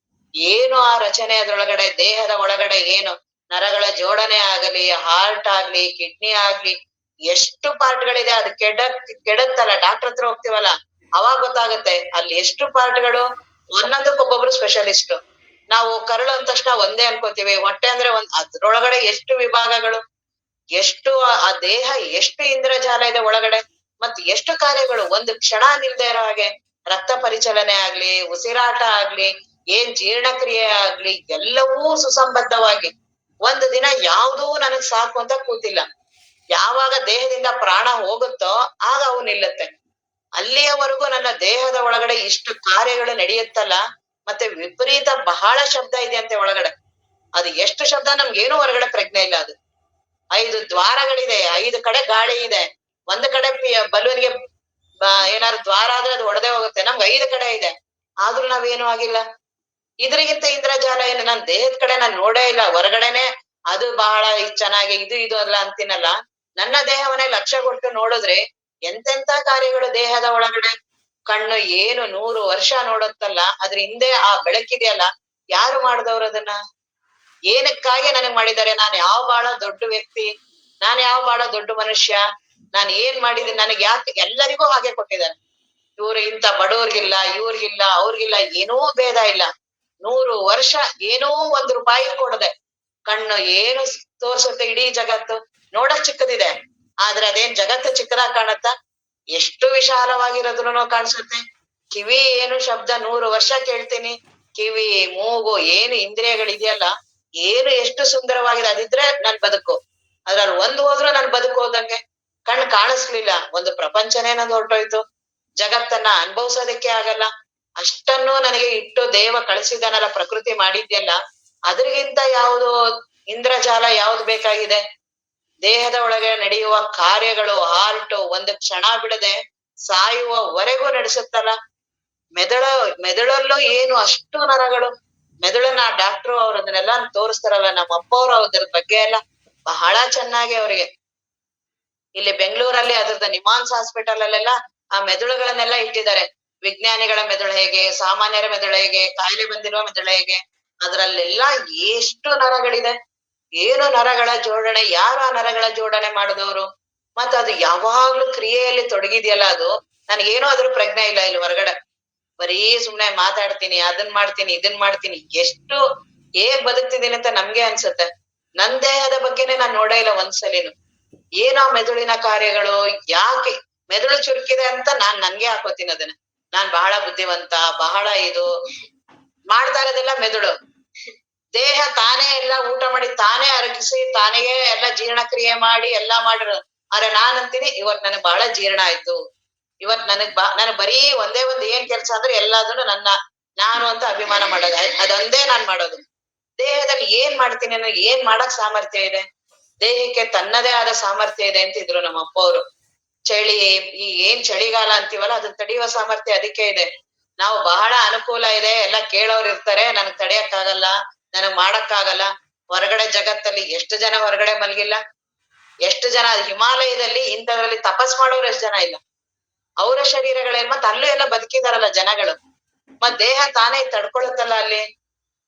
ಏನು ಆ ರಚನೆ ಅದ್ರೊಳಗಡೆ, ದೇಹದ ಒಳಗಡೆ ಏನು ನರಗಳ ಜೋಡಣೆ ಆಗಲಿ, ಹಾರ್ಟ್ ಆಗ್ಲಿ, ಕಿಡ್ನಿ ಆಗ್ಲಿ, ಎಷ್ಟು ಪಾರ್ಟ್ಗಳಿದೆ. ಅದು ಕೆಡುತ್ತಲ್ಲ, ಡಾಕ್ಟರ್ ಹತ್ರ ಹೋಗ್ತೀವಲ್ಲ, ಅವಾಗ ಗೊತ್ತಾಗುತ್ತೆ ಅಲ್ಲಿ ಎಷ್ಟು ಪಾರ್ಟ್ಗಳು. ಒಂದೊಂದಕ್ಕೊಬ್ಬೊಬ್ರು ಸ್ಪೆಷಲಿಸ್ಟ್. ನಾವು ಕರಳು ಅಂದ ತಕ್ಷಣ ಒಂದೇ ಅನ್ಕೋತೀವಿ, ಹೊಟ್ಟೆ ಅಂದ್ರೆ ಅದ್ರೊಳಗಡೆ ಎಷ್ಟು ವಿಭಾಗಗಳು, ಎಷ್ಟು ಆ ದೇಹ, ಎಷ್ಟು ಇಂದ್ರಜಾಲ ಇದೆ ಒಳಗಡೆ, ಮತ್ ಎಷ್ಟು ಕಾರ್ಯಗಳು. ಒಂದು ಕ್ಷಣ ನಿಲ್ದೇ ಇರೋ ಹಾಗೆ ರಕ್ತ ಪರಿಚಲನೆ ಆಗ್ಲಿ, ಉಸಿರಾಟ ಆಗ್ಲಿ, ಏನ್ ಜೀರ್ಣಕ್ರಿಯೆ ಆಗ್ಲಿ, ಎಲ್ಲವೂ ಸುಸಂಬದ್ಧವಾಗಿ. ಒಂದು ದಿನ ಯಾವ್ದೂ ನನಗ್ ಸಾಕು ಅಂತ ಕೂತಿಲ್ಲ. ಯಾವಾಗ ದೇಹದಿಂದ ಪ್ರಾಣ ಹೋಗುತ್ತೋ ಆಗ ಅವು ನಿಲ್ಲುತ್ತೆ. ಅಲ್ಲಿಯವರೆಗೂ ನನ್ನ ದೇಹದ ಒಳಗಡೆ ಇಷ್ಟು ಕಾರ್ಯಗಳು ನಡೆಯುತ್ತಲ್ಲ. ಮತ್ತೆ ವಿಪರೀತ ಬಹಳ ಶಬ್ದ ಇದೆ ಅಂತೆ ಒಳಗಡೆ. ಅದು ಎಷ್ಟು ಶಬ್ದ ನಮ್ಗೇನು ಹೊರಗಡೆ ಪ್ರಜ್ಞೆ ಇಲ್ಲ. ಅದು 5 ದ್ವಾರಗಳಿದೆ, 5 ಕಡೆ ಗಾಳಿ ಇದೆ. ಒಂದು ಕಡೆ ಬಲೂನ್ಗೆ ಏನಾದ್ರು ದ್ವಾರ ಆದ್ರೆ ಅದು ಒಡೆದೇ ಹೋಗುತ್ತೆ. ನಮ್ಗೆ 5 ಕಡೆ ಇದೆ, ಆದ್ರೂ ನಾವೇನು ಆಗಿಲ್ಲ. ಇದ್ರಿಗಿಂತ ಇಂದ್ರಜಾಲ ಏನು? ನಾನ್ ದೇಹದ ಕಡೆ ನಾನ್ ನೋಡೇ ಇಲ್ಲ. ಹೊರಗಡೆನೆ ಅದು ಬಹಳ ಚೆನ್ನಾಗಿ ಇದು ಅಲ್ಲ ಅಂತೀನಲ್ಲ. ನನ್ನ ದೇಹವನ್ನೇ ಲಕ್ಷ್ಯ ಕೊಟ್ಟು ನೋಡಿದ್ರೆ ಎಂತೆಂತ ಕಾರ್ಯಗಳು ದೇಹದ ಒಳಗಡೆ. ಕಣ್ಣು ಏನು 100 ವರ್ಷ ನೋಡುತ್ತಲ್ಲ, ಅದ್ರ ಹಿಂದೆ ಆ ಬೆಳಕಿದೆಯಲ್ಲ, ಯಾರು ಮಾಡಿದವ್ರು ಅದನ್ನ? ಏನಕ್ಕಾಗಿ ನನಗ್ ಮಾಡಿದ್ದಾರೆ? ನಾನ್ ಯಾವ ಬಹಳ ದೊಡ್ಡ ವ್ಯಕ್ತಿ, ನಾನ್ ಯಾವ ಬಹಳ ದೊಡ್ಡ ಮನುಷ್ಯ, ನಾನ್ ಏನ್ ಮಾಡಿದೀನಿ? ನನಗ್ ಯಾಕೆ ಎಲ್ಲರಿಗೂ ಹಾಗೆ ಕೊಟ್ಟಿದ್ದಾರೆ? ಇವ್ರು ಇಂಥ ಬಡವ್ರಿಗಿಲ್ಲ, ಇವ್ರಿಗಿಲ್ಲ, ಅವ್ರಿಗಿಲ್ಲ, ಏನೂ ಭೇದ ಇಲ್ಲ. 100 ವರ್ಷ ಏನೋ 1 ರೂಪಾಯಿ ಕೊಡದೆ. ಕಣ್ಣು ಏನು ತೋರ್ಸುತ್ತೆ? ಇಡೀ ಜಗತ್ತು ನೋಡಕ್ ಚಿಕ್ಕದಿದೆ, ಆದ್ರೆ ಅದೇನ್ ಜಗತ್ತು ಚಿಕ್ಕದಾಗ್ ಕಾಣತ್ತ? ಎಷ್ಟು ವಿಶಾಲವಾಗಿರೋದ್ರೂ ಕಾಣಿಸುತ್ತೆ. ಕಿವಿ ಏನು ಶಬ್ದ 100 ವರ್ಷ ಕೇಳ್ತೀನಿ. ಕಿವಿ, ಮೂಗು, ಏನು ಇಂದ್ರಿಯಗಳಿದೆಯಲ್ಲ, ಏನು ಎಷ್ಟು ಸುಂದರವಾಗಿದೆ. ಅದಿದ್ರೆ ನನ್ ಬದುಕು. ಅದ್ರಲ್ಲಿ ಒಂದ್ ಹೋದ್ರೂ ನನ್ ಬದುಕು ಹೋದಂಗೆ. ಕಣ್ ಕಾಣಿಸ್ಲಿಲ್ಲ, ಒಂದು ಪ್ರಪಂಚನೇ ನಂದು ಹೊರಟೋಯ್ತು. ಜಗತ್ತನ್ನ ಅನುಭವ್ಸೋದಕ್ಕೆ ಆಗಲ್ಲ. ಅಷ್ಟನ್ನು ನನಗೆ ಇಟ್ಟು ದೇವ ಕಳಿಸಿದಾನಲ್ಲ, ಪ್ರಕೃತಿ ಮಾಡಿದ್ಯಲ್ಲ, ಅದ್ರಿಗಿಂತ ಯಾವುದು ಇಂದ್ರಜಾಲ ಯಾವ್ದು ಬೇಕಾಗಿದೆ? ದೇಹದ ಒಳಗೆ ನಡೆಯುವ ಕಾರ್ಯಗಳು, ಹಾರ್ಟ್ ಒಂದು ಕ್ಷಣ ಬಿಡದೆ ಸಾಯುವವರೆಗೂ ನಡೆಸುತ್ತಲ್ಲ. ಮೆದುಳಲ್ಲೂ ಏನು ಅಷ್ಟು ನರಗಳು. ಮೆದುಳನ್ನ ಡಾಕ್ಟ್ರು ಅವ್ರು ಅದನ್ನೆಲ್ಲ ತೋರಿಸ್ತಾರಲ್ಲ, ನಮ್ಮ ಅಪ್ಪ ಅವ್ರು ಅದ್ರ ಬಗ್ಗೆ ಎಲ್ಲ ಬಹಳ ಚೆನ್ನಾಗಿ ಅವ್ರಿಗೆ. ಇಲ್ಲಿ ಬೆಂಗಳೂರಲ್ಲಿ ಅದ್ರದ್ದು ನಿಮಾನ್ಸ್ ಹಾಸ್ಪಿಟಲ್ ಅಲ್ಲೆಲ್ಲ ಆ ಮೆದುಳುಗಳನ್ನೆಲ್ಲ ಇಟ್ಟಿದ್ದಾರೆ. ವಿಜ್ಞಾನಿಗಳ ಮೆದುಳು ಹೇಗೆ, ಸಾಮಾನ್ಯರ ಮೆದುಳು ಹೇಗೆ, ಕಾಯಿಲೆ ಬಂದಿರುವ ಮೆದುಳು ಹೇಗೆ, ಅದ್ರಲ್ಲೆಲ್ಲ ಎಷ್ಟು ನರಗಳಿದೆ. ಏನು ನರಗಳ ಜೋಡಣೆ, ಯಾರು ಆ ನರಗಳ ಜೋಡಣೆ ಮಾಡಿದವರು? ಮತ್ತ ಅದು ಯಾವಾಗ್ಲೂ ಕ್ರಿಯೆಯಲ್ಲಿ ತೊಡಗಿದೆಯಲ್ಲ, ಅದು ನನಗೇನೋ ಅದ್ರ ಪ್ರಜ್ಞೆ ಇಲ್ಲ. ಇಲ್ಲಿ ಹೊರಗಡೆ ಬರೀ ಸುಮ್ನೆ ಮಾತಾಡ್ತೀನಿ, ಅದನ್ ಮಾಡ್ತೀನಿ, ಇದನ್ ಮಾಡ್ತೀನಿ. ಎಷ್ಟು ಹೇಗ್ ಬದುಕ್ತಿದೀನಿ ಅಂತ ನಮ್ಗೆ ಅನ್ಸುತ್ತೆ. ನನ್ ದೇಹದ ಬಗ್ಗೆನೆ ನಾನ್ ನೋಡೇ ಇಲ್ಲ ಒಂದ್ಸಲಿನು. ಏನೋ ಮೆದುಳಿನ ಕಾರ್ಯಗಳು, ಯಾಕೆ ಮೆದುಳು ಚುರುಕಿದೆ ಅಂತ ನನ್ಗೆ ಹಾಕೋತೀನಿ ಅದನ್ನ. ನಾನ್ ಬಹಳ ಬುದ್ಧಿವಂತ, ಬಹಳ ಇದು ಮಾಡ್ತಾ ಇರೋದೆಲ್ಲ ಮೆದುಳು. ದೇಹ ತಾನೇ ಎಲ್ಲ ಊಟ ಮಾಡಿ, ತಾನೇ ಅರಗಿಸಿ, ತಾನೇ ಎಲ್ಲ ಜೀರ್ಣಕ್ರಿಯೆ ಮಾಡಿ ಎಲ್ಲಾ ಮಾಡಿರೋ. ಆದ್ರೆ ನಾನ್ ಅಂತೀನಿ, ಇವತ್ ನನಗ್ ಬಹಳ ಜೀರ್ಣ ಆಯ್ತು. ಇವತ್ ನನಗ್ ಬರೀ ಒಂದೇ ಒಂದ್ ಏನ್ ಕೆಲ್ಸ ಅಂದ್ರೆ ಎಲ್ಲಾದ್ರೂ ನನ್ನ ನಾನು ಅಂತ ಅಭಿಮಾನ ಮಾಡೋದು, ಅದೊಂದೇ ನಾನ್ ಮಾಡೋದು. ದೇಹದಲ್ಲಿ ಏನ್ ಮಾಡ್ತೀನಿ ಅನ್ನೋ, ಏನ್ ಮಾಡಕ್ ಸಾಮರ್ಥ್ಯ ಇದೆ? ದೇಹಕ್ಕೆ ತನ್ನದೇ ಆದ ಸಾಮರ್ಥ್ಯ ಇದೆ ಅಂತಿದ್ರು ನಮ್ಮ ಅಪ್ಪ ಅವರು. ಚಳಿ, ಈ ಏನ್ ಚಳಿಗಾಲ ಅಂತೀವಲ್ಲ, ಅದನ್ನ ತಡೆಯುವ ಸಾಮರ್ಥ್ಯ ಅದಕ್ಕೆ ಇದೆ. ನಾವು ಬಹಳ ಅನುಕೂಲ ಇದೆ, ಎಲ್ಲ ಕೇಳೋರ್ ಇರ್ತಾರೆ, ನನಗ್ ತಡೆಯಕ್ಕಾಗಲ್ಲ, ನನಗ್ ಮಾಡಕ್ಕಾಗಲ್ಲ. ಹೊರಗಡೆ ಜಗತ್ತಲ್ಲಿ ಎಷ್ಟು ಜನ ಹೊರಗಡೆ ಮಲಗಿಲ್ಲ, ಎಷ್ಟು ಜನ ಹಿಮಾಲಯದಲ್ಲಿ ಇಂಥದ್ರಲ್ಲಿ ತಪಸ್ ಮಾಡೋರು ಎಷ್ಟು ಜನ ಇಲ್ಲ. ಅವರ ಶರೀರಗಳೇ ಮತ್ ಅಲ್ಲೂ ಎಲ್ಲ ಬದುಕಿದಾರಲ್ಲ ಜನಗಳು. ಮತ್ ದೇಹ ತಾನೇ ತಡ್ಕೊಳುತ್ತಲ್ಲ ಅಲ್ಲಿ.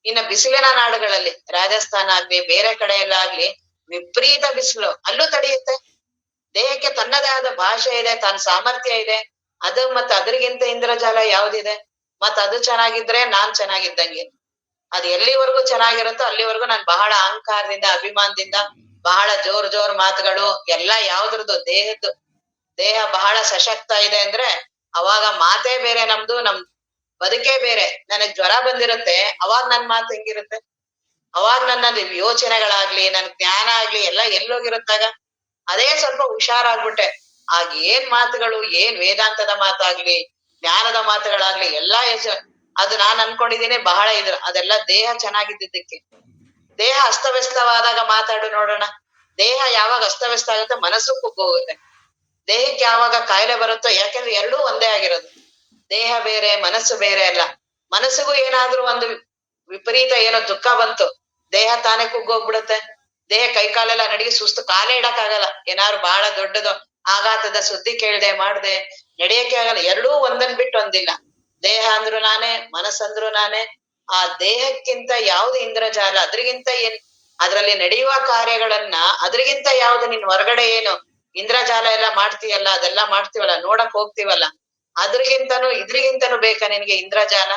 ಇನ್ನ ಬಿಸಿಲಿನ ನಾಡುಗಳಲ್ಲಿ ರಾಜಸ್ಥಾನ ಆಗ್ಲಿ, ಬೇರೆ ಕಡೆ ಎಲ್ಲ ಆಗ್ಲಿ, ವಿಪರೀತ ಬಿಸಿಲು, ಅಲ್ಲೂ ತಡೆಯುತ್ತೆ. ದೇಹಕ್ಕೆ ತನ್ನದೇ ಆದ ಭಾಷೆ ಇದೆ, ತನ್ನ ಸಾಮರ್ಥ್ಯ ಇದೆ. ಅದು ಮತ್ ಅದ್ರಿಗಿಂತ ಇಂದ್ರಜಾಲ ಯಾವ್ದಿದೆ? ಮತ್ ಅದು ಚೆನ್ನಾಗಿದ್ರೆ ನಾನ್ ಚೆನ್ನಾಗಿದ್ದಂಗೆ. ಅದ್ ಎಲ್ಲಿವರೆಗೂ ಚೆನ್ನಾಗಿರುತ್ತೋ ಅಲ್ಲಿವರೆಗೂ ನಾನ್ ಬಹಳ ಅಹಂಕಾರದಿಂದ, ಅಭಿಮಾನದಿಂದ, ಬಹಳ ಜೋರ್ ಮಾತುಗಳು ಎಲ್ಲ ಯಾವ್ದ್ರದ್ದು ದೇಹದ್ದು. ದೇಹ ಬಹಳ ಸಶಕ್ತ ಇದೆ ಅಂದ್ರೆ ಅವಾಗ ಮಾತೇ ಬೇರೆ ನಮ್ದು, ನಮ್ ಬದುಕೇ ಬೇರೆ. ನನಗ್ ಜ್ವರ ಬಂದಿರುತ್ತೆ, ಅವಾಗ್ ನನ್ ಮಾತು ಹೆಂಗಿರುತ್ತೆ? ಅವಾಗ್ ನನ್ನ ಯೋಚನೆಗಳಾಗ್ಲಿ, ನನ್ ಜ್ಞಾನ ಆಗ್ಲಿ ಎಲ್ಲ ಎಲ್ಲೋಗಿರುತ್ತಾಗ? ಅದೇ ಸ್ವಲ್ಪ ಹುಷಾರಾಗ್ಬಿಟ್ಟೆ, ಆಗ ಏನ್ ಮಾತುಗಳು, ಏನ್ ವೇದಾಂತದ ಮಾತಾಗ್ಲಿ, ಜ್ಞಾನದ ಮಾತುಗಳಾಗ್ಲಿ ಎಲ್ಲಾ ಅದು ನಾನ್ ಅನ್ಕೊಂಡಿದೀನಿ ಬಹಳ ಅದೆಲ್ಲ ದೇಹ ಚೆನ್ನಾಗಿದ್ದಿದ್ದಕ್ಕೆ. ದೇಹ ಅಸ್ತವ್ಯಸ್ತವಾದಾಗ ಮಾತಾಡು ನೋಡೋಣ. ದೇಹ ಯಾವಾಗ ಅಸ್ತವ್ಯಸ್ತ ಆಗುತ್ತೆ, ಮನಸ್ಸು ಕುಗ್ಗೋಗುತ್ತೆ. ದೇಹಕ್ಕೆ ಯಾವಾಗ ಕಾಯಿಲೆ ಬರುತ್ತೋ, ಯಾಕೆಂದ್ರೆ ಎರಡೂ ಒಂದೇ ಆಗಿರೋದು. ದೇಹ ಬೇರೆ, ಮನಸ್ಸು ಬೇರೆ ಅಲ್ಲ. ಮನಸ್ಸಿಗೂ ಏನಾದ್ರೂ ಒಂದು ವಿಪರೀತ ಏನೋ ದುಃಖ ಬಂತು, ದೇಹ ತಾನೇ ಕುಗ್ಗೋಗ್ಬಿಡುತ್ತೆ. ದೇಹ ಕೈ ಕಾಲೆಲ್ಲ ನಡಿಗೆ ಸುಸ್ತು, ಕಾಲೇ ಇಡಕ್ಕಾಗಲ್ಲ. ಏನಾದ್ರು ಬಹಳ ದೊಡ್ಡದು ಆಘಾತದ ಸುದ್ದಿ ಕೇಳ್ದೆ ಮಾಡ್ದೆ ನಡೆಯಕ್ಕೆ ಆಗಲ್ಲ. ಎರಡೂ ಒಂದನ್ ಬಿಟ್ಟು ಒಂದಿಲ್ಲ. ದೇಹ ಅಂದ್ರು ನಾನೇ, ಮನಸ್ಸಂದ್ರು ನಾನೇ. ಆ ದೇಹಕ್ಕಿಂತ ಯಾವ್ದು ಇಂದ್ರಜಾಲ, ಅದ್ರಿಗಿಂತ ಏನ್ ಅದ್ರಲ್ಲಿ ನಡೆಯುವ ಕಾರ್ಯಗಳನ್ನ, ಅದ್ರಿಗಿಂತ ಯಾವ್ದು ನಿನ್ ಹೊರಗಡೆ ಏನು ಇಂದ್ರಜಾಲ ಎಲ್ಲ ಮಾಡ್ತೀಯಲ್ಲ, ಅದೆಲ್ಲ ಮಾಡ್ತೀವಲ್ಲ, ನೋಡಕ್ ಹೋಗ್ತೀವಲ್ಲ, ಅದ್ರಿಗಿಂತನೂ ಇದ್ರಿಗಿಂತನೂ ಬೇಕಾ ನಿನ್ಗೆ ಇಂದ್ರಜಾಲ?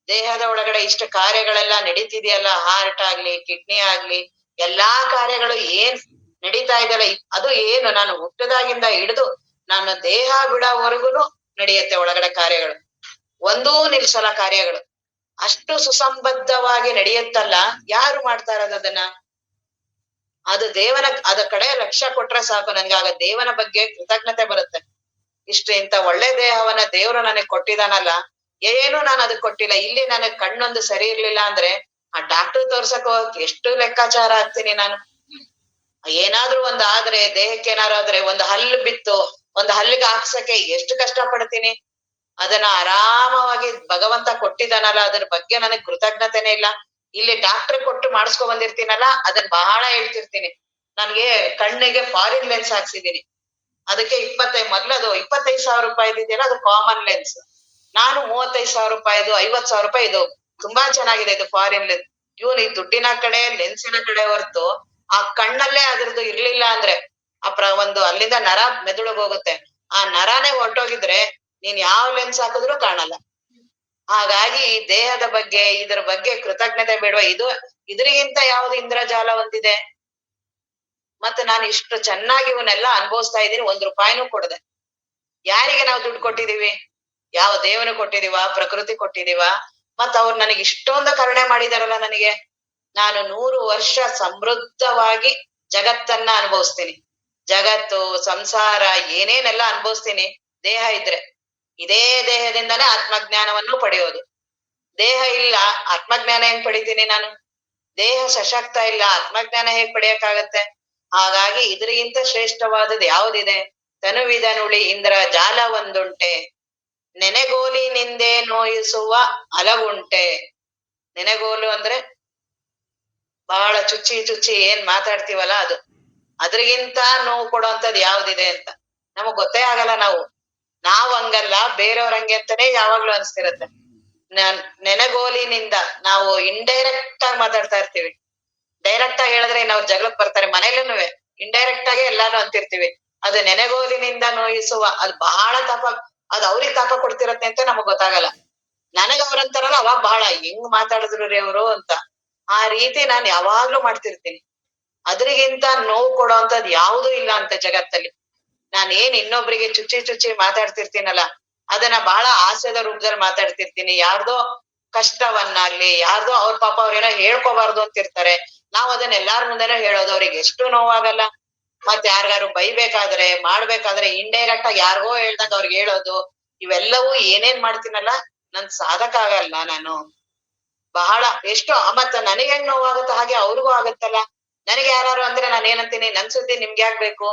ದೇಹದ ಒಳಗಡೆ ಇಷ್ಟ ಕಾರ್ಯಗಳೆಲ್ಲ ನಡೀತಿದೆಯಲ್ಲ, ಹಾರ್ಟ್ ಆಗ್ಲಿ, ಕಿಡ್ನಿ ಆಗ್ಲಿ, ಎಲ್ಲಾ ಕಾರ್ಯಗಳು ಏನ್ ನಡೀತಾ ಇದೆಯಲ್ಲ, ಅದು ಏನು ನಾನು ಹುಟ್ಟದಾಗಿಂದ ಹಿಡಿದು ನಾನು ದೇಹ ಬಿಡೋವರೆಗೂನು ನಡೆಯುತ್ತೆ ಒಳಗಡೆ ಕಾರ್ಯಗಳು. ಒಂದೂ ನಿಲ್ಸಲ್ಲ ಕಾರ್ಯಗಳು. ಅಷ್ಟು ಸುಸಂಬದ್ಧವಾಗಿ ನಡೆಯುತ್ತಲ್ಲ, ಯಾರು ಮಾಡ್ತಾ ಇರೋದು ಅದನ್ನ? ಅದು ದೇವನ ಅದ ಕಡೆ ಲಕ್ಷ್ಯ ಕೊಟ್ರೆ ಸಾಕು, ನನ್ಗೆ ಆಗ ದೇವನ ಬಗ್ಗೆ ಕೃತಜ್ಞತೆ ಬರುತ್ತೆ. ಇಷ್ಟು ಇಂತ ಒಳ್ಳೆ ದೇಹವನ್ನ ದೇವ್ರು ನನಗ್ ಕೊಟ್ಟಿದಾನಲ್ಲ, ಏನು ನಾನು ಅದಕ್ ಕೊಟ್ಟಿಲ್ಲ. ಇಲ್ಲಿ ನನಗ್ ಕಣ್ಣೊಂದು ಸರಿ ಇರ್ಲಿಲ್ಲ ಅಂದ್ರೆ ಆ ಡಾಕ್ಟರ್ ತೋರ್ಸಕ್ ಹೋಗಕ್ ಎಷ್ಟು ಲೆಕ್ಕಾಚಾರ ಆಗ್ತೀನಿ ನಾನು. ಏನಾದ್ರೂ ಒಂದ್ ಆದ್ರೆ, ದೇಹಕ್ಕೆ ಏನಾದ್ರು ಆದ್ರೆ, ಒಂದು ಹಲ್ಲು ಬಿತ್ತು, ಒಂದು ಹಲ್ಲಿಗೆ ಹಾಕ್ಸಕ್ಕೆ ಎಷ್ಟು ಕಷ್ಟ ಪಡ್ತೀನಿ. ಅದನ್ನ ಆರಾಮವಾಗಿ ಭಗವಂತ ಕೊಟ್ಟಿದಾನಲ್ಲ, ಅದ್ರ ಬಗ್ಗೆ ನನಗ್ ಕೃತಜ್ಞತೆನೇ ಇಲ್ಲ. ಇಲ್ಲಿ ಡಾಕ್ಟರ್ ಕೊಟ್ಟು ಮಾಡಿಸ್ಕೊ ಬಂದಿರ್ತೀನಲ್ಲ, ಅದನ್ನ ಬಹಳ ಹೇಳ್ತಿರ್ತೀನಿ. ನನ್ಗೆ ಕಣ್ಣಿಗೆ ಫಾರಿನ್ ಲೆನ್ಸ್ ಹಾಕ್ಸಿದೀನಿ. ಅದಕ್ಕೆ ಮೊದ್ಲದು 25,000 ರೂಪಾಯಿ ಇದೆಯಲ್ಲ, ಅದು ಕಾಮನ್ ಲೆನ್ಸ್. ನಾನು 35,000 ರೂಪಾಯಿದು, 50,000 ರೂಪಾಯಿ ಇದು ತುಂಬಾ ಚೆನ್ನಾಗಿದೆ, ಇದು ಫಾರಿನ್ ಲೆನ್ಸ್. ಇವನು ಈ ದುಡ್ಡಿನ ಕಡೆ, ಲೆನ್ಸಿನ ಕಡೆ ಹೊರ್ತು ಆ ಕಣ್ಣಲ್ಲೇ ಅದ್ರದ್ದು ಇರ್ಲಿಲ್ಲ ಅಂದ್ರೆ, ಒಂದು ಅಲ್ಲಿಂದ ನರ ಮೆದುಳಿಗೆ ಹೋಗುತ್ತೆ, ಆ ನರಾನೇ ಹೊರ್ಟೋಗಿದ್ರೆ ನೀನ್ ಯಾವ ಲೆನ್ಸ್ ಹಾಕಿದ್ರು ಕಾಣಲ್ಲ. ಹಾಗಾಗಿ ಈ ದೇಹದ ಬಗ್ಗೆ, ಇದ್ರ ಬಗ್ಗೆ ಕೃತಜ್ಞತೆ ಬೇಡವಾ? ಇದ್ರಿಗಿಂತ ಯಾವ್ದು ಇಂದ್ರಜಾಲ ಹೊಂದಿದೆ? ಮತ್ತೆ ನಾನು ಇಷ್ಟು ಚೆನ್ನಾಗಿ ಇವನ್ನೆಲ್ಲ ಅನುಭವಿಸ್ತಾ ಇದ್ದೀನಿ, 1 ರೂಪಾಯಿನೂ ಕೊಡದೆ. ಯಾರಿಗೆ ನಾವು ದುಡ್ಡು ಕೊಟ್ಟಿದೀವಿ? ಯಾವ ದೇವನು ಕೊಟ್ಟಿದೀವ? ಪ್ರಕೃತಿ ಕೊಟ್ಟಿದೀವ? ಮತ್ ಅವ್ರು ನನಗೆ ಇಷ್ಟೊಂದು ಕರುಣೆ ಮಾಡಿದಾರಲ್ಲ ನನಗೆ. ನಾನು 100 ವರ್ಷ ಸಮೃದ್ಧವಾಗಿ ಜಗತ್ತನ್ನ ಅನುಭವಿಸ್ತೀನಿ. ಜಗತ್ತು, ಸಂಸಾರ ಏನೇನೆಲ್ಲ ಅನುಭವಿಸ್ತೀನಿ ದೇಹ ಇದ್ರೆ. ಇದೇ ದೇಹದಿಂದಾನೇ ಆತ್ಮಜ್ಞಾನವನ್ನು ಪಡೆಯೋದು. ದೇಹ ಇಲ್ಲ, ಆತ್ಮಜ್ಞಾನ ಹೆಂಗ್ ಪಡಿತೀನಿ ನಾನು? ದೇಹ ಸಶಕ್ತ ಇಲ್ಲ, ಆತ್ಮಜ್ಞಾನ ಹೇಗ್ ಪಡೆಯಕ್ಕಾಗತ್ತೆ? ಹಾಗಾಗಿ ಇದ್ರಿಗಿಂತ ಶ್ರೇಷ್ಠವಾದದ್ದು ಯಾವುದಿದೆ? ತನುವಿದನುಳಿ ಇಂದ್ರ ಜಾಲ ಒಂದುಂಟೆ, ನೆನೆಗೋಲಿ ನಿಂದೆ ನೋಯಿಸುವ ಅಲವುಂಟೆ. ನೆನೆಗೋಲು ಅಂದ್ರೆ ಬಹಳ ಚುಚ್ಚಿ ಏನ್ ಮಾತಾಡ್ತೀವಲ್ಲ ಅದು. ಅದ್ರಿಗಿಂತ ನೋವು ಕೊಡುವಂತದ್ ಯಾವ್ದಿದೆ ಅಂತ ನಮಗ್ ಗೊತ್ತೇ ಆಗಲ್ಲ. ನಾವು ಹಂಗಲ್ಲ, ಬೇರೆಯವ್ರ ಹಂಗೆ ಅಂತಾನೆ ಯಾವಾಗ್ಲೂ ಅನ್ಸ್ತಿರತ್ತೆ. ನೆನೆಗೋಲಿನಿಂದ ನಾವು ಇಂಡೈರೆಕ್ಟ್ ಆಗಿ ಮಾತಾಡ್ತಾ ಇರ್ತೀವಿ. ಡೈರೆಕ್ಟ್ ಆಗಿ ಹೇಳಿದ್ರೆ ನಾವು ಜಗಳಕ್ ಬರ್ತಾರೆ. ಮನೇಲೂನುವೆ ಇಂಡೈರೆಕ್ಟ್ ಆಗಿ ಎಲ್ಲಾನು ಅಂತಿರ್ತೀವಿ. ಅದು ನೆನೆಗೋಲಿನಿಂದ ನೋಯಿಸುವ, ಅದು ಬಹಳ ತಾಪ, ಅದು ಅವ್ರಿಗೆ ತಾಪ ಕೊಡ್ತಿರತ್ತೆ ಅಂತ ನಮಗ್ ಗೊತ್ತಾಗಲ್ಲ. ನನಗ್ ಅವ್ರಂತಾರಲ್ಲ ಅವಾಗ ಬಹಳ ಹೆಂಗ್ ಮಾತಾಡಿದ್ರು ರೀ ಅವ್ರು ಅಂತ. ಆ ರೀತಿ ನಾನ್ ಯಾವಾಗ್ಲೂ ಮಾಡ್ತಿರ್ತೀನಿ. ಅದ್ರಿಗಿಂತ ನೋವು ಕೊಡೋಂಥದ್ ಯಾವುದೂ ಇಲ್ಲ ಅಂತ ಜಗತ್ತಲ್ಲಿ. ನಾನ್ ಏನ್ ಇನ್ನೊಬ್ರಿಗೆ ಚುಚ್ಚಿ ಮಾತಾಡ್ತಿರ್ತೀನಲ್ಲ, ಅದನ್ನ ಬಹಳ ಹಾಸ್ಯದ ರೂಪದಲ್ಲಿ ಮಾತಾಡ್ತಿರ್ತೀನಿ. ಯಾರ್ದೋ ಕಷ್ಟವನ್ನಾಗ್ಲಿ, ಯಾರ್ದೋ ಅವ್ರ ಪಾಪ ಅವ್ರೇನೋ ಹೇಳ್ಕೋಬಾರ್ದು ಅಂತಿರ್ತಾರೆ. ನಾವ್ ಅದನ್ನ ಎಲ್ಲಾರ್ ಮುಂದೆನೂ ಹೇಳೋದು, ಅವ್ರಿಗೆ ಎಷ್ಟು ನೋವಾಗಲ್ಲ. ಮತ್ ಯಾರ್ಗಾರು ಮಾಡ್ಬೇಕಾದ್ರೆ ಇಂಡೈರೆಕ್ಟ್ ಆಗಿ ಯಾರಿಗೋ ಹೇಳ್ದಂಗ ಅವ್ರಿಗೆ ಹೇಳೋದು, ಇವೆಲ್ಲವೂ ಏನೇನ್ ಮಾಡ್ತೀನಲ್ಲ ನನ್ ಸಾಧಕ ಆಗಲ್ಲ ನಾನು. ಬಹಳ ಎಷ್ಟು ಮತ್ತ ನನಗೆ ಹೆಂಗ್ ನೋವಾಗುತ್ತೋ ಹಾಗೆ ಅವ್ರಿಗೂ ಆಗತ್ತಲ್ಲ. ನನಗೆ ಯಾರಾರು ಅಂದ್ರೆ ನಾನ್ ಏನಂತೀನಿ, ನನ್ ಸುದ್ದಿ ನಿಮ್ಗೆ ಯಾಕ್ ಬೇಕು?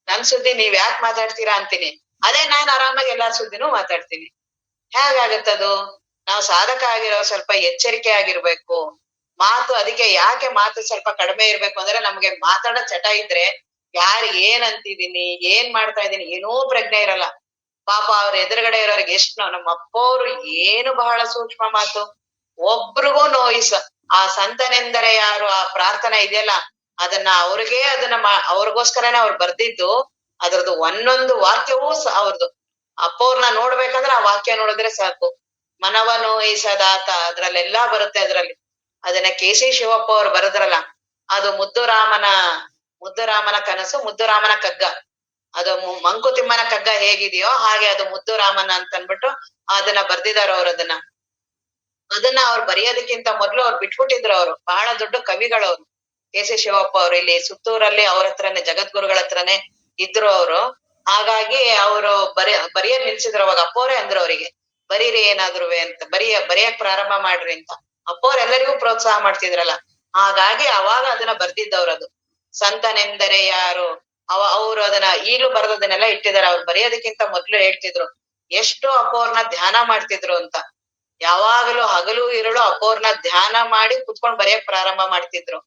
ನನ್ ಸುದ್ದಿ ನೀವ್ ಯಾಕ್ ಮಾತಾಡ್ತೀರಾ ಅಂತೀನಿ. ಅದೇ ನಾನ್ ಆರಾಮಾಗಿ ಎಲ್ಲಾರ್ ಸುದ್ದಿನೂ ಮಾತಾಡ್ತೀನಿ. ಹೇಗಾಗತ್ತದು? ನಾವು ಸಾಧಕ ಆಗಿರೋ ಸ್ವಲ್ಪ ಎಚ್ಚರಿಕೆ ಆಗಿರ್ಬೇಕು. ಮಾತು ಅದಕ್ಕೆ ಯಾಕೆ ಮಾತು ಸ್ವಲ್ಪ ಕಡಿಮೆ ಇರ್ಬೇಕು ಅಂದ್ರೆ ನಮ್ಗೆ ಮಾತಾಡೋ ಚಟ ಇದ್ರೆ ಯಾರ್ ಏನ್ ಅಂತಿದೀನಿ, ಏನ್ ಮಾಡ್ತಾ ಇದೀನಿ ಏನೂ ಪ್ರಜ್ಞೆ ಇರಲ್ಲ. ಪಾಪ ಅವ್ರ ಎದುರುಗಡೆ ಇರೋರಿಗೆ ಎಷ್ಟು ನಮ್ಮ ಅಪ್ಪವ್ರು ಏನು ಬಹಳ ಸೂಕ್ಷ್ಮ ಮಾತು. ಒಬ್ರಿಗೂ ನೋಯಿಸ ಆ ಸಂತನೆಂದರೆ ಯಾರು ಆ ಪ್ರಾರ್ಥನೆ ಇದೆಯಲ್ಲ ಅದನ್ನ ಅವ್ರಿಗೇ ಅದನ್ನ ಅವ್ರಿಗೋಸ್ಕರನೇ ಅವ್ರು ಬರ್ದಿದ್ದು. ಅದ್ರದ್ದು ಒಂದೊಂದು ವಾಕ್ಯವೂ ಅವ್ರದ್ದು. ಅಪ್ಪವ್ರನ್ನ ನೋಡ್ಬೇಕಂದ್ರೆ ಆ ವಾಕ್ಯ ನೋಡಿದ್ರೆ ಸಾಕು. ಮನವ ನೋಯಿಸದಾತ ಅದ್ರಲ್ಲೆಲ್ಲಾ ಬರುತ್ತೆ ಅದ್ರಲ್ಲಿ. ಅದನ್ನ ಕೆ.ಸಿ. ಶಿವಪ್ಪ ಅವ್ರು ಬರದ್ರಲ್ಲ, ಅದು ಮುದ್ದುರಾಮನ ಕನಸು, ಮುದ್ದುರಾಮನ ಕಗ್ಗ. ಅದು ಮಂಕುತಿಮ್ಮನ ಕಗ್ಗ ಹೇಗಿದೆಯೋ ಹಾಗೆ ಅದು ಮುದ್ದುರಾಮನ ಅಂತ ಅನ್ಬಿಟ್ಟು ಅದನ್ನ ಬರ್ದಿದಾರ ಅವ್ರು ಅದನ್ನ. ಅದನ್ನ ಅವ್ರು ಬರೆಯೋದಕ್ಕಿಂತ ಮೊದ್ಲು ಅವ್ರು ಬಿಟ್ಬಿಟ್ಟಿದ್ರು ಅವ್ರು. ಬಹಳ ದೊಡ್ಡ ಕವಿಗಳವ್ರು. ಕೆ.ಸಿ. ಶಿವಪ್ಪ ಅವ್ರು ಇಲ್ಲಿ ಸುತ್ತೂರಲ್ಲಿ ಅವ್ರ ಹತ್ರನೇ ಜಗದ್ಗುರುಗಳ ಹತ್ರನೇ ಇದ್ರು ಅವ್ರು. ಹಾಗಾಗಿ ಅವ್ರು ಬರೆಯೋದ್ ನಿಲ್ಸಿದ್ರು ಅವಾಗ. ಅಪ್ಪವ್ರೇ ಅಂದ್ರು ಅವ್ರಿಗೆ, ಬರೀರಿ ಏನಾದ್ರುವೆ ಅಂತ, ಬರೆಯಕ್ ಪ್ರಾರಂಭ ಮಾಡ್ರಿ ಅಂತ. ಅಪ್ಪವ್ರು ಎಲ್ಲರಿಗೂ ಪ್ರೋತ್ಸಾಹ ಮಾಡ್ತಿದ್ರಲ್ಲ. ಹಾಗಾಗಿ ಅವಾಗ ಅದನ್ನ ಬರ್ದಿದ್ದವ್ರು ಅದು. ಸಂತನೆಂದರೆ ಯಾರು ಅವ್ರು ಅದನ್ನ ಈಗ್ಲೂ ಬರ್ದದನ್ನೆಲ್ಲ ಇಟ್ಟಿದಾರೆ. ಅವ್ರು ಬರೆಯೋದಕ್ಕಿಂತ ಮೊದ್ಲು ಹೇಳ್ತಿದ್ರು ಎಷ್ಟು ಅಪ್ಪವ್ರನ್ನ ಧ್ಯಾನ ಮಾಡ್ತಿದ್ರು ಅಂತ. ಯಾವಾಗಲೂ ಹಗಲು ಇರುಳು ಅಪ್ಪವ್ರನ್ನ ಧ್ಯಾನ ಮಾಡಿ ಕುತ್ಕೊಂಡ್ ಬರೆಯಕ್ ಪ್ರಾರಂಭ ಮಾಡ್ತಿದ್ರು.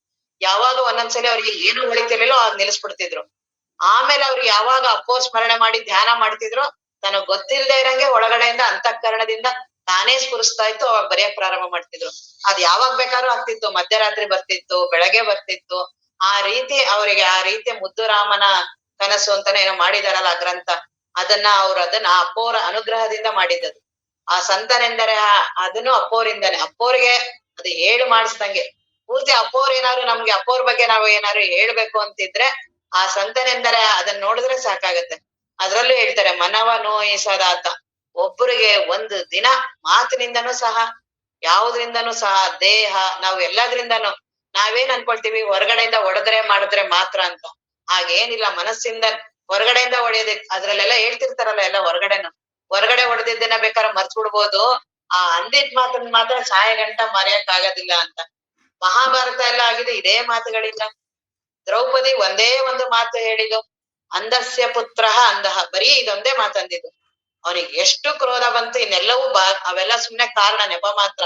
ಯಾವಾಗ ಒಂದೊಂದ್ಸಲಿ ಅವ್ರಿಗೆ ಏನು ಹೊಳಿತಿರ್ಲಿಲ್ಲೋ ಅದ್ ನಿಲ್ಲಿಸ್ಬಿಡ್ತಿದ್ರು. ಆಮೇಲೆ ಅವ್ರು ಯಾವಾಗ ಅಪ್ಪವ್ರ ಸ್ಮರಣೆ ಮಾಡಿ ಧ್ಯಾನ ಮಾಡ್ತಿದ್ರು ತನಗ್ ಗೊತ್ತಿಲ್ದೇ ಇರಂಗೆ ಒಳಗಡೆಯಿಂದ ಅಂತಃಕರಣದಿಂದ ತಾನೇ ಸ್ಫುರಿಸ್ತಾ ಇತ್ತು. ಅವಾಗ ಬರೆಯಕ್ ಪ್ರಾರಂಭ ಮಾಡ್ತಿದ್ರು. ಅದ್ ಯಾವಾಗ್ ಬೇಕಾದ್ರೂ ಆಗ್ತಿತ್ತು. ಮಧ್ಯರಾತ್ರಿ ಬರ್ತಿತ್ತು, ಬೆಳಗ್ಗೆ ಬರ್ತಿತ್ತು. ಆ ರೀತಿ ಅವರಿಗೆ ಆ ರೀತಿ ಮುದ್ದುರಾಮನ ಕನಸು ಅಂತಾನೆ ಏನೋ ಮಾಡಿದಾರಲ್ಲ ಆ ಗ್ರಂಥ. ಅದನ್ನ ಅಪ್ಪವ್ರ ಅನುಗ್ರಹದಿಂದ ಮಾಡಿದ್ದದು. ಆ ಸಂತನೆಂದರೆ ಅದನ್ನು ಅಪ್ಪೋರಿಂದಾನೆ. ಅಪ್ಪೋರಿಗೆ ಅದು ಹೇಳು ಮಾಡಿಸ್ದಂಗೆ. ಪೂರ್ತಿ ಅಪ್ಪೋರ್ ಏನಾದ್ರು ನಮ್ಗೆ ಅಪ್ಪೋರ್ ಬಗ್ಗೆ ನಾವು ಏನಾದ್ರು ಹೇಳ್ಬೇಕು ಅಂತಿದ್ರೆ ಆ ಸಂತನೆಂದರೆ ಅದನ್ನ ನೋಡಿದ್ರೆ ಸಾಕಾಗತ್ತೆ. ಅದ್ರಲ್ಲೂ ಹೇಳ್ತಾರೆ ಮನವ ನೋಯಿಸದಾತ. ಒಬ್ರಿಗೆ ಒಂದು ದಿನ ಮಾತಿನಿಂದನೂ ಸಹ, ಯಾವುದ್ರಿಂದನೂ ಸಹ, ದೇಹ ನಾವ್ ಎಲ್ಲದ್ರಿಂದನೂ ನಾವೇನ್ ಅನ್ಕೊಳ್ತೀವಿ ಹೊರಗಡೆಯಿಂದ ಹೊಡೆದ್ರೆ ಮಾಡಿದ್ರೆ ಮಾತ್ರ ಅಂತ. ಹಾಗೇನಿಲ್ಲ. ಮನಸ್ಸಿಂದ ಹೊರಗಡೆಯಿಂದ ಹೊಡೆಯೋದಕ್ ಅದ್ರಲ್ಲೆಲ್ಲ ಹೇಳ್ತಿರ್ತಾರಲ್ಲ ಎಲ್ಲ ಹೊರಗಡೆ ಹೊಡೆದಿದ್ದನ್ನ ಬೇಕಾದ್ರೆ ಮರ್ತ್ ಬಿಡ್ಬೋದು. ಆ ಅಂದಿದ್ ಮಾತನ್ನ ಮಾತ್ರ ಸಾಯಗಂಟ ಮರೆಯಕ್ ಆಗೋದಿಲ್ಲ ಅಂತ. ಮಹಾಭಾರತ ಎಲ್ಲ ಆಗಿದೆ ಇದೇ ಮಾತುಗಳಿಂದ. ದ್ರೌಪದಿ ಒಂದೇ ಒಂದು ಮಾತು ಹೇಳಿದ್ದು, ಅಂಧಸ್ಯ ಪುತ್ರ ಅಂಧಃ. ಬರೀ ಇದೊಂದೇ ಮಾತಂದಿದ್ದು. ಅವನಿಗೆ ಎಷ್ಟು ಕ್ರೋಧ ಬಂತು. ಇನ್ನೆಲ್ಲವೂ ಅವೆಲ್ಲ ಸುಮ್ನೆ ಕಾರಣ, ನೆಪ ಮಾತ್ರ.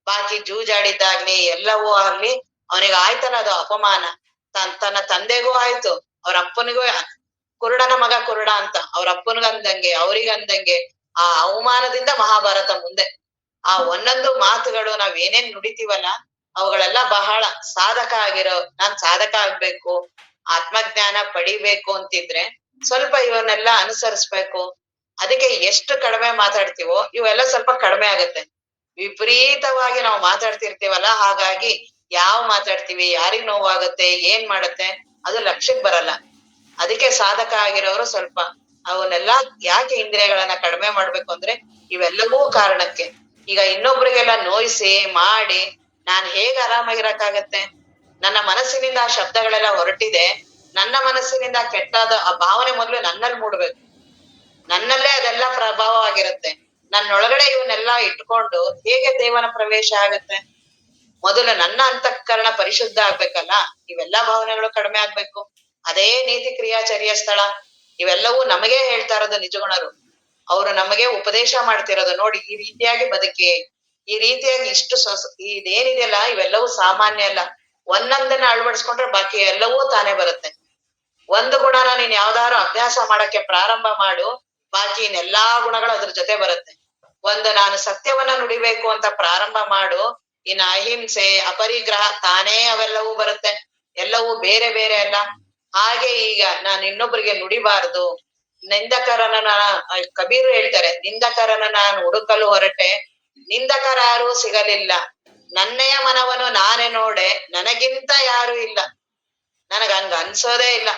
ಬಾಕಿ ಜೂಜಾಡಿದ್ದಾಗ್ಲಿ ಎಲ್ಲವೂ ಆಗ್ಲಿ ಅವನಿಗೆ ಆಯ್ತಲ್ಲ ಅದು ಅಪಮಾನ. ತನ್ನ ತಂದೆಗೂ ಆಯ್ತು, ಅವ್ರ ಅಪ್ಪನಿಗೂ. ಕುರುಡನ ಮಗ ಕುರುಡ ಅಂತ ಅವ್ರ ಅಪ್ಪನಿಗಂದಂಗೆ ಅವ್ರಿಗಂದಂಗೆ ಆ ಅವಮಾನದಿಂದ ಮಹಾಭಾರತ ಮುಂದೆ. ಆ ಒಂದೊಂದು ಮಾತುಗಳು ನಾವ್ ಏನೇನ್ ನುಡಿತೀವಲ್ಲ ಅವುಗಳೆಲ್ಲ ಬಹಳ ಸಾಧಕ ನಾನ್ ಸಾಧಕ ಆಗ್ಬೇಕು, ಆತ್ಮಜ್ಞಾನ ಪಡಿಬೇಕು ಅಂತಿದ್ರೆ ಸ್ವಲ್ಪ ಇವನ್ನೆಲ್ಲ ಅನುಸರಿಸ್ಬೇಕು. ಅದಕ್ಕೆ ಎಷ್ಟು ಕಡಿಮೆ ಮಾತಾಡ್ತೀವೋ ಇವೆಲ್ಲ ಸ್ವಲ್ಪ ಕಡಿಮೆ ಆಗತ್ತೆ. ವಿಪರೀತವಾಗಿ ನಾವು ಮಾತಾಡ್ತಿರ್ತೀವಲ್ಲ, ಹಾಗಾಗಿ ಮಾತಾಡ್ತೀವಿ, ಯಾರಿಗ್ ನೋವಾಗುತ್ತೆ, ಏನ್ ಮಾಡತ್ತೆ ಅದು ಲಕ್ಷ್ಯಕ್ ಬರಲ್ಲ. ಅದಕ್ಕೆ ಸಾಧಕ ಆಗಿರೋರು ಸ್ವಲ್ಪ ಅವನ್ನೆಲ್ಲ ಯಾಕೆ ಇಂದ್ರಿಯಗಳನ್ನ ಕಡಿಮೆ ಮಾಡ್ಬೇಕು ಅಂದ್ರೆ ಇವೆಲ್ಲವೂ ಕಾರಣಕ್ಕೆ. ಈಗ ಇನ್ನೊಬ್ರಿಗೆಲ್ಲ ನೋಯಿಸಿ ಮಾಡಿ ನಾನ್ ಹೇಗ್ ಆರಾಮಾಗಿರಕ್ಕಾಗತ್ತೆ? ನನ್ನ ಮನಸ್ಸಿನಿಂದ ಆ ಶಬ್ದಗಳೆಲ್ಲ ಹೊರಟಿದೆ. ನನ್ನ ಮನಸ್ಸಿನಿಂದ ಕೆಟ್ಟಾದ ಆ ಭಾವನೆ ಮೊದ್ಲು ನನ್ನಲ್ಲಿ ಮೂಡ್ಬೇಕು. ನನ್ನಲ್ಲೇ ಅದೆಲ್ಲ ಪ್ರಭಾವ ಆಗಿರುತ್ತೆ. ನನ್ನೊಳಗಡೆ ಇವನ್ನೆಲ್ಲ ಇಟ್ಕೊಂಡು ಹೇಗೆ ದೇವನ ಪ್ರವೇಶ ಆಗತ್ತೆ? ಮೊದಲು ನನ್ನ ಅಂತಃಕರಣ ಪರಿಶುದ್ಧ ಆಗ್ಬೇಕಲ್ಲ. ಇವೆಲ್ಲಾ ಭಾವನೆಗಳು ಕಡಿಮೆ ಆಗ್ಬೇಕು. ಅದೇ ನೀತಿ ಕ್ರಿಯಾಚರ್ಯ ಸ್ಥಳ. ಇವೆಲ್ಲವೂ ನಮಗೇ ಹೇಳ್ತಾ ಇರೋದು ನಿಜಗುಣರು. ಅವರು ನಮಗೆ ಉಪದೇಶ ಮಾಡ್ತಿರೋದು. ನೋಡಿ ಈ ರೀತಿಯಾಗಿ ಬದುಕಿ, ಈ ರೀತಿಯಾಗಿ ಇದೇನಿದೆಯಲ್ಲ ಇವೆಲ್ಲವೂ ಸಾಮಾನ್ಯ ಅಲ್ಲ. ಒಂದೊಂದನ್ನ ಅಳವಡಿಸ್ಕೊಂಡ್ರೆ ಬಾಕಿ ಎಲ್ಲವೂ ತಾನೇ ಬರುತ್ತೆ. ಒಂದು ಗುಣನ ನೀನ್ ಯಾವ್ದಾದ್ರು ಅಭ್ಯಾಸ ಮಾಡಕ್ಕೆ ಪ್ರಾರಂಭ ಮಾಡು, ಬಾಕಿ ಇನ್ನೆಲ್ಲಾ ಗುಣಗಳು ಅದ್ರ ಜೊತೆ ಬರುತ್ತೆ. ನಾನು ಸತ್ಯವನ್ನ ನುಡಿಬೇಕು ಅಂತ ಪ್ರಾರಂಭ ಮಾಡು, ಇನ್ನು ಅಹಿಂಸೆ, ಅಪರಿಗ್ರಹ ತಾನೇ ಅವೆಲ್ಲವೂ ಬರುತ್ತೆ. ಎಲ್ಲವೂ ಬೇರೆ ಬೇರೆ ಅಲ್ಲ. ಹಾಗೆ ಈಗ ನಾನು ಇನ್ನೊಬ್ರಿಗೆ ನುಡಿಬಾರ್ದು. ನಿಂದಕರನ್ನ ಕಬೀರ್ ಹೇಳ್ತಾರೆ, ನಿಂದಕರನ್ನ ನಾನು ಹುಡುಕಲು ಹೊರಟೆ, ನಿಂದಕರಾರೂ ಸಿಗಲಿಲ್ಲ. ನನ್ನೆಯ ಮನವನ್ನು ನಾನೇ ನೋಡೆ, ನನಗಿಂತ ಯಾರು ಇಲ್ಲ. ಹಂಗ ಅನ್ಸೋದೇ ಇಲ್ಲ.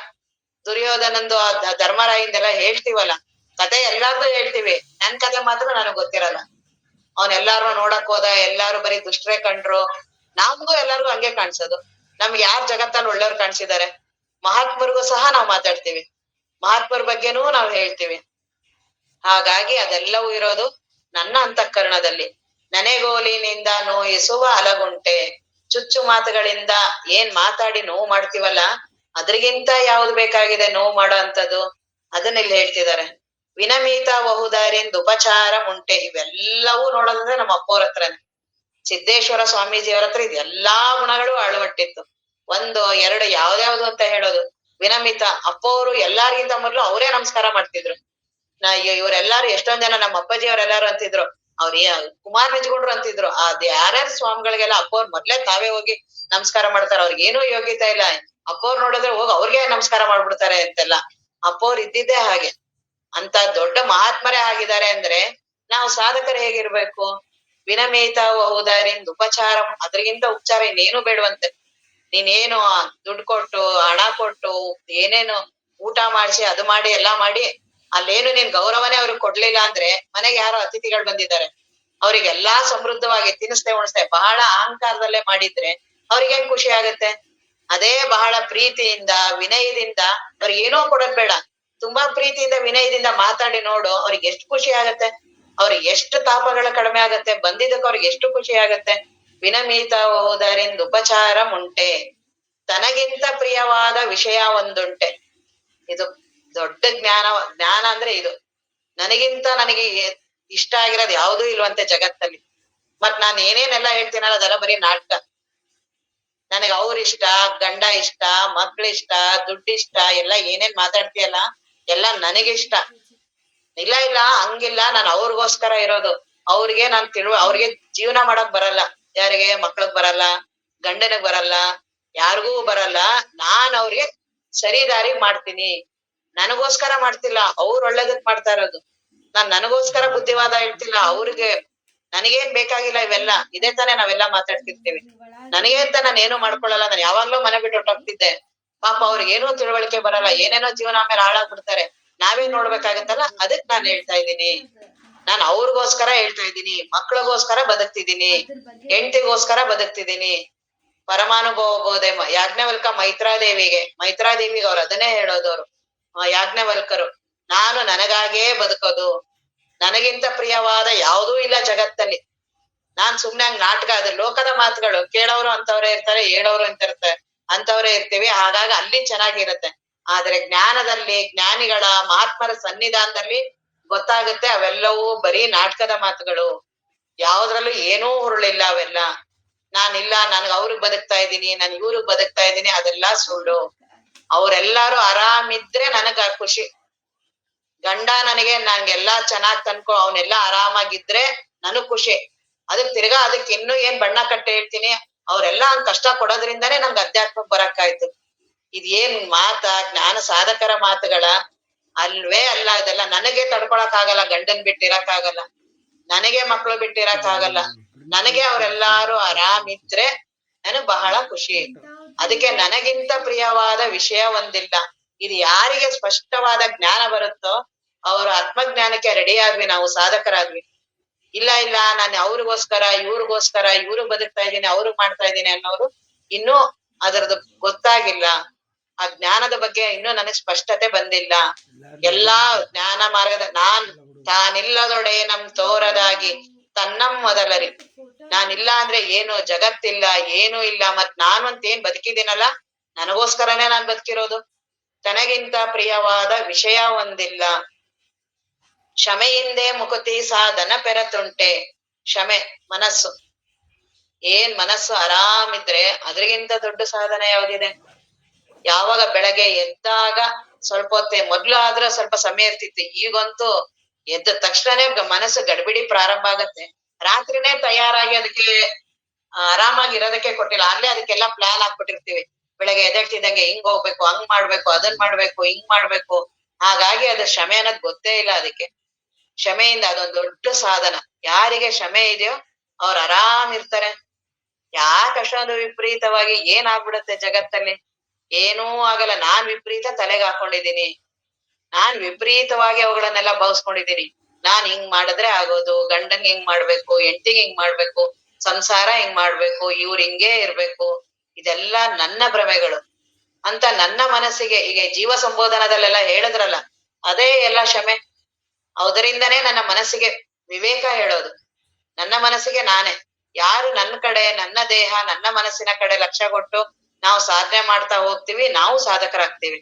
ದುರ್ಯೋಧನಂದು ಆ ಧರ್ಮರಾಯಿಂದೆಲ್ಲ ಹೇಳ್ತೀವಲ್ಲ, ಕತೆ ಎಲ್ಲಾರ್ದು ಹೇಳ್ತೀವಿ. ನನ್ ಕತೆ ಮಾತ್ರ ನನಗ್ ಗೊತ್ತಿರಲ್ಲ. ಎಲ್ಲಾರು ನೋಡಕ್ ಹೋದ, ಎಲ್ಲಾರು ಬರೀ ದುಷ್ಟ್ರೇ ಕಂಡ್ರು. ನಮ್ಗೂ ಎಲ್ಲಾರ್ಗು ಹಂಗೆ ಕಾಣ್ಸೋದು. ನಮ್ಗೆ ಯಾರ್ ಜಗತ್ತಲ್ಲಿ ಒಳ್ಳೆಯವ್ರು ಕಾಣ್ಸಿದಾರೆ? ಮಹಾತ್ಮರಿಗೂ ಸಹ ನಾವ್ ಮಾತಾಡ್ತೀವಿ, ಮಹಾತ್ಮರ ಬಗ್ಗೆನೂ ನಾವ್ ಹೇಳ್ತೀವಿ. ಹಾಗಾಗಿ ಅದೆಲ್ಲವೂ ಇರೋದು ನನ್ನ ಅಂತಃಕರಣದಲ್ಲಿ. ನೆನೆಗೋಲಿನಿಂದ ನೋಯಿಸುವ ಅಲಗುಂಟೆ. ಚುಚ್ಚು ಮಾತುಗಳಿಂದ ಏನ್ ಮಾತಾಡಿ ನೋವು ಮಾಡ್ತೀವಲ್ಲ, ಅದ್ರಿಗಿಂತ ಯಾವ್ದು ಬೇಕಾಗಿದೆ ನೋವು ಮಾಡೋ ಅಂತದ್ದು? ಅದನ್ನಿಲ್ಲಿ ಹೇಳ್ತಿದ್ದಾರೆ. ವಿನಮೀತ ಬಹುದಾರಿಂದ ಉಪಚಾರ ಮುಂಟೆ. ಇವೆಲ್ಲವೂ ನೋಡೋದಂದ್ರೆ ನಮ್ಮ ಅಪ್ಪವ್ರ ಹತ್ರನೇ. ಸಿದ್ದೇಶ್ವರ ಸ್ವಾಮೀಜಿಯವರ ಹತ್ರ ಇದೆಲ್ಲಾ ಗುಣಗಳು ಅಳವಟ್ಟಿತ್ತು. ಒಂದು ಎರಡು ಯಾವ್ದ್ಯಾವ್ದು ಅಂತ ಹೇಳೋದು. ವಿನಮಿತ, ಅಪ್ಪವರು ಎಲ್ಲಾರ್ಗಿಂತ ಮೊದ್ಲು ಅವರೇ ನಮಸ್ಕಾರ ಮಾಡ್ತಿದ್ರು. ಇವರೆಲ್ಲಾರು ಎಷ್ಟೊಂದ್ ಜನ ನಮ್ಮ ಅಪ್ಪಾಜಿಯವರೆಲ್ಲಾರು ಅಂತಿದ್ರು, ಅವ್ರ ಕುಮಾರ್ ನಿಜಗುಂಡ್ರು ಅಂತಿದ್ರು, ಅದ್ ಯಾರ್ಯಾರ ಸ್ವಾಮಿಗಳಿಗೆಲ್ಲ ಅಪ್ಪವ್ರು ಮೊದ್ಲೇ ತಾವೇ ಹೋಗಿ ನಮಸ್ಕಾರ ಮಾಡ್ತಾರೆ. ಅವ್ರಿಗೆ ಏನೂ ಯೋಗ್ಯತೆ ಇಲ್ಲ, ಅಪ್ಪವ್ರು ನೋಡಿದ್ರೆ ಹೋಗಿ ಅವ್ರಿಗೆ ನಮಸ್ಕಾರ ಮಾಡ್ಬಿಡ್ತಾರೆ ಅಂತೆಲ್ಲ. ಅಪ್ಪವ್ರು ಇದ್ದಿದ್ದೇ ಹಾಗೆ. ಅಂತ ದೊಡ್ಡ ಮಹಾತ್ಮರೇ ಆಗಿದ್ದಾರೆ ಅಂದ್ರೆ ನಾವು ಸಾಧಕರು ಹೇಗಿರ್ಬೇಕು? ವಿನಮೇತ ಔದಾರ್ಯಂದ್ ಉಪಚಾರ, ಅದ್ರಗಿಂತ ಉಪಚಾರ ಇನ್ನೇನು ಬೇಡವಂತೆ. ನೀನೇನು ದುಡ್ಡು ಕೊಟ್ಟು ಹಣ ಕೊಟ್ಟು ಏನೇನು ಊಟ ಮಾಡಿಸಿ ಅದು ಮಾಡಿ ಎಲ್ಲಾ ಮಾಡಿ ಅಲ್ಲೇನು ನೀನ್ ಗೌರವನೇ ಅವ್ರಿಗೆ ಕೊಡ್ಲಿಲ್ಲ ಅಂದ್ರೆ, ಮನೆಗೆ ಯಾರೋ ಅತಿಥಿಗಳು ಬಂದಿದ್ದಾರೆ, ಅವ್ರಿಗೆಲ್ಲಾ ಸಮೃದ್ಧವಾಗಿ ತಿನ್ನಿಸ್ದೆ ಉಣಿಸ್ದೆ ಬಹಳ ಅಹಂಕಾರದಲ್ಲೇ ಮಾಡಿದ್ರೆ ಅವ್ರಿಗೇನ್ ಖುಷಿ ಆಗತ್ತೆ? ಅದೇ ಬಹಳ ಪ್ರೀತಿಯಿಂದ ವಿನಯದಿಂದ ಅವ್ರಿಗೆ ಏನೋ ಕೊಡೋದ್ ಬೇಡ, ತುಂಬಾ ಪ್ರೀತಿಯಿಂದ ವಿನಯದಿಂದ ಮಾತಾಡಿ ನೋಡು, ಅವ್ರಿಗೆ ಎಷ್ಟು ಖುಷಿ ಆಗತ್ತೆ, ಅವ್ರಿಗೆ ಎಷ್ಟು ತಾಪಗಳ ಕಡಿಮೆ ಆಗತ್ತೆ, ಬಂದಿದ್ದಕ್ಕೆ ಅವ್ರಿಗೆ ಎಷ್ಟು ಖುಷಿ ಆಗತ್ತೆ. ವಿನಮೀತ ಹೋದರಿಂದ ಉಪಚಾರ ಮುಂಟೆ, ತನಗಿಂತ ಪ್ರಿಯವಾದ ವಿಷಯ ಒಂದುಂಟೆ. ಇದು ದೊಡ್ಡ ಜ್ಞಾನ ಅಂದ್ರೆ ಇದು. ನನಗೆ ಇಷ್ಟ ಆಗಿರೋದು ಯಾವುದೂ ಇಲ್ವಂತೆ ಜಗತ್ತಲ್ಲಿ. ಮತ್ ನಾನ್ ಏನೇನೆಲ್ಲ ಹೇಳ್ತೀನಲ್ಲ ಅದೆಲ್ಲ ಬರೀ ನಾಟಕ. ನನಗೆ ಇಷ್ಟ, ಗಂಡ ಇಷ್ಟ, ಮಕ್ಳಿಷ್ಟ, ದುಡ್ಡಿಷ್ಟ, ಎಲ್ಲ ಏನೇನ್ ಮಾತಾಡ್ತೀಯಲ್ಲ ಎಲ್ಲ ನನಗಿಷ್ಟ. ಇಲ್ಲ ಹಂಗಿಲ್ಲ, ನಾನು ಅವ್ರಿಗೋಸ್ಕರ ಇರೋದು. ಅವ್ರಿಗೆ ನಾನ್ ಅವ್ರಿಗೆ ಜೀವನ ಮಾಡಕ್ ಬರಲ್ಲ. ಯಾರಿಗೆ? ಮಕ್ಳಗ್ ಬರಲ್ಲ, ಗಂಡನಿಗ್ ಬರಲ್ಲ, ಯಾರಿಗೂ ಬರಲ್ಲ. ನಾನ್ ಅವ್ರಿಗೆ ಸರಿ ದಾರಿ ಮಾಡ್ತೀನಿ. ನನಗೋಸ್ಕರ ಮಾಡ್ತಿಲ್ಲ, ಅವ್ರು ಒಳ್ಳೇದಕ್ ಮಾಡ್ತಾ ಇರೋದು. ನಾನ್ ನನಗೋಸ್ಕರ ಬುದ್ಧಿವಾದ ಹೇಳ್ತಿಲ್ಲ ಅವ್ರಿಗೆ. ನನಗೇನ್ ಬೇಕಾಗಿಲ್ಲ ಇವೆಲ್ಲ. ಇದೇ ತಾನೇ ನಾವೆಲ್ಲ ಮಾತಾಡ್ತಿರ್ತೀವಿ. ನನಗೆ ಅಂತ ನಾನು ಏನು ಮಾಡ್ಕೊಳಲ್ಲ. ನಾನು ಯಾವಾಗ್ಲೂ ಮನೆ ಬಿಟ್ಟು ಹೊಟ್ಟೋಗ್ತಿದ್ದೆ. ಪಾಪ ಅವ್ರಿಗೆ ಏನೂ ತಿಳುವಳಿಕೆ ಬರಲ್ಲ, ಏನೇನೋ ಜೀವನ ಆಮೇಲೆ ಹಾಳಾಗ್ಬಿಡ್ತಾರೆ. ನಾವೇ ನೋಡ್ಬೇಕಾಗತ್ತಲ್ಲ, ಅದಕ್ ನಾನ್ ಹೇಳ್ತಾ ಇದ್ದೀನಿ. ನಾನ್ ಅವ್ರಿಗೋಸ್ಕರ ಹೇಳ್ತಾ ಇದ್ದೀನಿ, ಮಕ್ಳಿಗೋಸ್ಕರ ಬದುಕ್ತಿದ್ದೀನಿ, ಹೆಂಡತಿಗೋಸ್ಕರ ಬದುಕ್ತಿದ್ದೀನಿ. ಪರಮಾನುಭವ ಬೋಧೆ ಯಾಜ್ಞವಲ್ಕ ಮೈತ್ರಾದೇವಿಗೆ ಅವ್ರು ಅದನ್ನೇ ಹೇಳೋದವ್ರು. ಯಾಜ್ಞವಲ್ಕರು, ನಾನು ನನಗಾಗೇ ಬದುಕೋದು, ನನಗಿಂತ ಪ್ರಿಯವಾದ ಯಾವುದೂ ಇಲ್ಲ ಜಗತ್ತಲ್ಲಿ. ನಾನ್ ಸುಮ್ನೆ ಹಂಗ್ ನಾಟಕ, ಅದು ಲೋಕದ ಮಾತುಗಳು. ಕೇಳೋರು ಅಂತವ್ರೇ ಇರ್ತಾರೆ, ಹೇಳೋರು ಅಂತವ್ರೇ ಇರ್ತೀವಿ. ಹಾಗಾಗಿ ಅಲ್ಲಿ ಚೆನ್ನಾಗಿರುತ್ತೆ. ಆದ್ರೆ ಜ್ಞಾನದಲ್ಲಿ, ಜ್ಞಾನಿಗಳ ಮಹಾತ್ಮರ ಸನ್ನಿಧಾನದಲ್ಲಿ ಗೊತ್ತಾಗುತ್ತೆ ಅವೆಲ್ಲವೂ ಬರೀ ನಾಟಕದ ಮಾತುಗಳು. ಯಾವ್ದ್ರಲ್ಲೂ ಏನೂ ಹುರುಳಿಲ್ಲ ಅವೆಲ್ಲ. ನಾನಿಲ್ಲ, ನನ್ಗ್ ಅವ್ರಿಗೆ ಬದುಕ್ತಾ ಇದ್ದೀನಿ, ನನ್ ಇವ್ರಿಗೆ ಬದುಕ್ತಾ ಇದ್ದೀನಿ, ಅದೆಲ್ಲಾ ಸುಳ್ಳು. ಅವ್ರೆಲ್ಲಾರು ಆರಾಮಿದ್ರೆ ನನಗ ಖುಷಿ. ಗಂಡ ನಂಗೆಲ್ಲಾ ಚೆನ್ನಾಗ್ ತನ್ಕೊ, ಅವನೆಲ್ಲಾ ಆರಾಮಾಗಿದ್ರೆ ನನಗ್ ಖುಷಿ. ಅದಕ್ಕೆ ಇನ್ನೂ ಏನ್ ಬಣ್ಣ ಕಟ್ಟಿ ಹೇಳ್ತೀನಿ, ಅವ್ರೆಲ್ಲಾ ಹಂಗ್ ಕಷ್ಟ ಕೊಡೋದ್ರಿಂದಾನೇ ನಂಗೆ ಅಧ್ಯಾತ್ಮಕ್ ಬರಕ್ಕಾಯ್ತು. ಇದೇನ್ ಜ್ಞಾನ ಸಾಧಕರ ಮಾತುಗಳ? ಅಲ್ವೇ ಅಲ್ಲ. ಇದೆಲ್ಲ ನನಗೆ ತಡ್ಕೊಳಕ್ ಆಗಲ್ಲ, ಗಂಡನ್ ಬಿಟ್ಟಿರಕ್ ಆಗಲ್ಲ, ನನಗೆ ಮಕ್ಳು ಬಿಟ್ಟಿರಕ್ ಆಗಲ್ಲ. ನನಗೆ ಅವ್ರೆಲ್ಲಾರು ಆರಾಮಿದ್ರೆ ನನಗ್ ಬಹಳ ಖುಷಿ. ಅದಕ್ಕೆ ನನಗಿಂತ ಪ್ರಿಯವಾದ ವಿಷಯ ಒಂದಿಲ್ಲ. ಇದು ಯಾರಿಗೆ ಸ್ಪಷ್ಟವಾದ ಜ್ಞಾನ ಬರುತ್ತೋ ಅವ್ರ ಆತ್ಮಜ್ಞಾನಕ್ಕೆ ರೆಡಿ ಆದ್ವಿ, ನಾವು ಸಾಧಕರಾದ್ವಿ. ಇಲ್ಲ ನಾನು ಅವ್ರಿಗೋಸ್ಕರ ಇವ್ರು ಬದುಕ್ತಾ ಇದ್ದೀನಿ, ಅವ್ರಿಗೆ ಮಾಡ್ತಾ ಇದ್ದೀನಿ ಅನ್ನೋರು ಇನ್ನೂ ಅದರದ್ದು ಗೊತ್ತಾಗಿಲ್ಲ. ಆ ಜ್ಞಾನದ ಬಗ್ಗೆ ಇನ್ನೂ ನನಗ್ ಸ್ಪಷ್ಟತೆ ಬಂದಿಲ್ಲ. ಎಲ್ಲಾ ಜ್ಞಾನ ಮಾರ್ಗದ ತಾನಿಲ್ಲದೊಡೆ ನಮ್ ತೋರದಾಗಿ ತನ್ನಂ ಮೊದಲರಿ. ನಾನಿಲ್ಲ ಅಂದ್ರೆ ಏನು? ಜಗತ್ತಿಲ್ಲ, ಏನೂ ಇಲ್ಲ. ಮತ್ ನಾನು ಅಂತ ಏನ್ ಬದುಕಿದ್ದೀನಲ್ಲ, ನನಗೋಸ್ಕರನೇ ನಾನ್ ಬದುಕಿರೋದು. ತನಗಿಂತ ಪ್ರಿಯವಾದ ವಿಷಯ ಒಂದಿಲ್ಲ. ಕ್ಷಮೆಯಿಂದೇ ಮುಕುತಿ ಸಾಧನ ಪೆರತುಂಟೆ. ಕ್ಷಮೆ, ಮನಸ್ಸು. ಮನಸ್ಸು ಆರಾಮಿದ್ರೆ ಅದ್ರಿಗಿಂತ ದೊಡ್ಡ ಸಾಧನೆ ಯಾವ್ದಿದೆ? ಯಾವಾಗ ಬೆಳಗ್ಗೆ ಎದ್ದಾಗ ಸ್ವಲ್ಪ ಹೊತ್ತೆ, ಮೊದ್ಲು ಆದ್ರೆ ಸ್ವಲ್ಪ ಸಮಯ ಇರ್ತಿತ್ತು, ಈಗಂತೂ ಎದ್ದ ತಕ್ಷಣನೇ ಮನಸ್ಸು ಗಡ್ಬಿಡಿ ಪ್ರಾರಂಭ ಆಗತ್ತೆ. ರಾತ್ರಿನೇ ತಯಾರಾಗಿ ಅದಕ್ಕೆ ಆರಾಮಾಗಿರೋದಕ್ಕೆ ಕೊಟ್ಟಿಲ್ಲ, ಅಲ್ಲೇ ಅದಕ್ಕೆಲ್ಲಾ ಪ್ಲಾನ್ ಹಾಕ್ಬಿಟ್ಟಿರ್ತೀವಿ. ಬೆಳಗ್ಗೆ ಎದ್ದೇಳ್ತಿದ್ದಂಗೆ ಹಿಂಗ್ ಹೋಗ್ಬೇಕು, ಹಂಗ್ ಮಾಡ್ಬೇಕು, ಅದನ್ ಮಾಡ್ಬೇಕು, ಹಿಂಗ್ ಮಾಡ್ಬೇಕು. ಹಾಗಾಗಿ ಅದು ಕ್ಷಮೆ ಅನ್ನೋದ್ ಗೊತ್ತೇ ಇಲ್ಲ ಅದಕ್ಕೆ. ಕ್ಷಮೆಯಿಂದ ಅದೊಂದ್ ದೊಡ್ಡ ಸಾಧನ. ಯಾರಿಗೆ ಕ್ಷಮೆ ಇದೆಯೋ ಅವ್ರು ಆರಾಮ್ ಇರ್ತಾರೆ. ಯಾಕೆ ಅಷ್ಟೊಂದು ವಿಪರೀತವಾಗಿ ಏನಾಗ್ಬಿಡುತ್ತೆ ಜಗತ್ತಲ್ಲಿ? ಏನೂ ಆಗಲ್ಲ. ನಾನ್ ವಿಪರೀತ ತಲೆಗೆ ಹಾಕೊಂಡಿದೀನಿ, ನಾನ್ ವಿಪರೀತವಾಗಿ ಅವುಗಳನ್ನೆಲ್ಲ ಭಾವಿಸ್ಕೊಂಡಿದೀನಿ. ನಾನ್ ಹಿಂಗ್ ಮಾಡಿದ್ರೆ ಆಗೋದು, ಗಂಡಂಗ್ ಹಿಂಗ್ ಮಾಡ್ಬೇಕು, ಹೆಂಡತಿಗೆ ಹಿಂಗ್ ಮಾಡ್ಬೇಕು, ಸಂಸಾರ ಹಿಂಗ್ ಮಾಡ್ಬೇಕು, ಇವ್ರು ಹಿಂಗೇ ಇರ್ಬೇಕು, ಇದೆಲ್ಲ ನನ್ನ ಭ್ರಮೆಗಳು ಅಂತ ನನ್ನ ಮನಸ್ಸಿಗೆ ಈಗ ಜೀವ ಸಂಬೋಧನದಲ್ಲೆಲ್ಲ ಹೇಳಿದ್ರಲ್ಲ, ಅದೇ ಎಲ್ಲ ಕ್ಷಮೆ. ಅದರಿಂದನೇ ನನ್ನ ಮನಸ್ಸಿಗೆ ವಿವೇಕ ಹೇಳೋದು. ನನ್ನ ಮನಸ್ಸಿಗೆ ನಾನೇ. ಯಾರು ನನ್ನ ಕಡೆ, ನನ್ನ ದೇಹ, ನನ್ನ ಮನಸ್ಸಿನ ಕಡೆ ಲಕ್ಷ್ಯ ಕೊಟ್ಟು ನಾವು ಸಾಧನೆ ಮಾಡ್ತಾ ಹೋಗ್ತೀವಿ, ನಾವು ಸಾಧಕರಾಗ್ತೀವಿ.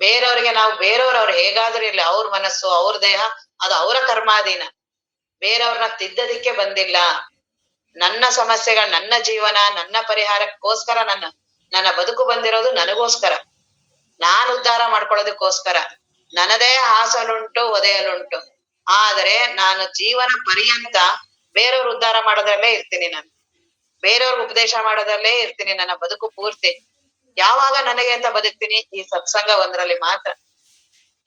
ಬೇರೆಯವ್ರಿಗೆ ನಾವು ಅವ್ರು ಹೇಗಾದ್ರೂ ಇರ್ಲಿ, ಅವ್ರ ಮನಸ್ಸು, ಅವ್ರ ದೇಹ, ಅದು ಅವರ ಕರ್ಮಾಧೀನ. ಬೇರೆಯವ್ರನ್ನ ತಿದ್ದದಿಕ್ಕೆ ಬಂದಿಲ್ಲ. ನನ್ನ ಸಮಸ್ಯೆಗಳು, ನನ್ನ ಜೀವನ, ನನ್ನ ಪರಿಹಾರಕ್ಕೋಸ್ಕರ ನನ್ನ ಬದುಕು ಬಂದಿರೋದು ನನಗೋಸ್ಕರ. ನಾನು ಉದ್ಧಾರ ಮಾಡ್ಕೊಳ್ಳೋದಕ್ಕೋಸ್ಕರ. ನನ್ನದೇ ಹಾಸಲುಂಟು ಒದೆಯಲುಂಟು. ಆದರೆ ನಾನು ಜೀವನ ಪರ್ಯಂತ ಬೇರೆಯವ್ರ ಉದ್ಧಾರ ಮಾಡೋದ್ರಲ್ಲೇ ಇರ್ತೀನಿ ನಾನು. ಬೇರೆಯವ್ರಿಗೆ ಉಪದೇಶ ಮಾಡೋದ್ರಲ್ಲೇ ಇರ್ತೀನಿ ನನ್ನ ಬದುಕು ಪೂರ್ತಿ. ಯಾವಾಗ ನನಗೆ ಅಂತ ಬದುಕ್ತೀನಿ? ಈ ಸತ್ಸಂಗ ಒಂದ್ರಲ್ಲಿ ಮಾತ್ರ.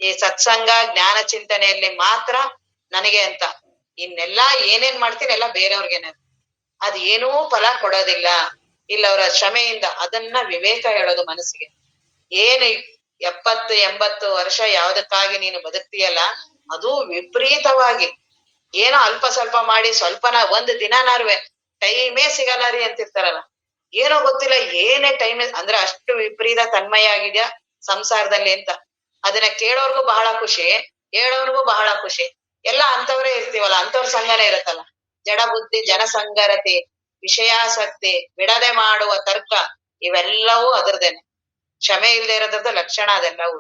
ಈ ಸತ್ಸಂಗ ಜ್ಞಾನ ಚಿಂತನೆಯಲ್ಲಿ ಮಾತ್ರ ನನಗೆ ಅಂತ. ಇನ್ನೆಲ್ಲಾ ಏನೇನ್ ಮಾಡ್ತೀನಿ ಎಲ್ಲ ಬೇರೆಯವ್ರಿಗೇನೆ. ಅದ್ ಏನೂ ಫಲ ಕೊಡೋದಿಲ್ಲ. ಇಲ್ಲ ಅವರ ಶ್ರಮೆಯಿಂದ. ಅದನ್ನ ವಿವೇಕ ಹೇಳೋದು ಮನಸ್ಸಿಗೆ. ಏನು 70-80 ವರ್ಷ ಯಾವ್ದಕ್ಕಾಗಿ ನೀನು ಬದುಕ್ತೀಯಲ್ಲ, ಅದು ವಿಪರೀತವಾಗಿ ಏನೋ ಅಲ್ಪ ಸ್ವಲ್ಪ ಮಾಡಿ ಸ್ವಲ್ಪನ ಒಂದ್ ದಿನನಾರ್ವೆ ಟೈಮೇ ಸಿಗಲ್ಲ ರೀ ಅಂತಿರ್ತಾರಲ್ಲ. ಏನೋ ಗೊತ್ತಿಲ್ಲ, ಏನೇ ಟೈಮ್ ಅಂದ್ರೆ ಅಷ್ಟು ವಿಪರೀತ ತನ್ಮಯ ಆಗಿದ್ಯಾ ಸಂಸಾರದಲ್ಲಿ ಅಂತ. ಅದನ್ನ ಕೇಳೋರ್ಗು ಬಹಳ ಖುಷಿ, ಹೇಳೋರ್ಗು ಬಹಳ ಖುಷಿ. ಎಲ್ಲ ಅಂತವ್ರೇ ಇರ್ತೀವಲ್ಲ, ಅಂತವ್ರ ಸಂಘನೇ ಇರತ್ತಲ್ಲ. ಜಡ ಬುದ್ಧಿ, ಜನಸಂಗರತಿ, ವಿಷಯಾಸಕ್ತಿ, ಬಿಡದೆ ಮಾಡುವ ತರ್ಕ, ಇವೆಲ್ಲವೂ ಅದ್ರದೇನೆ. ಕ್ಷಮೆ ಇಲ್ಲದೆ ಇರೋದ್ರದ್ದು ಲಕ್ಷಣ ಅದೆಲ್ಲವೂ.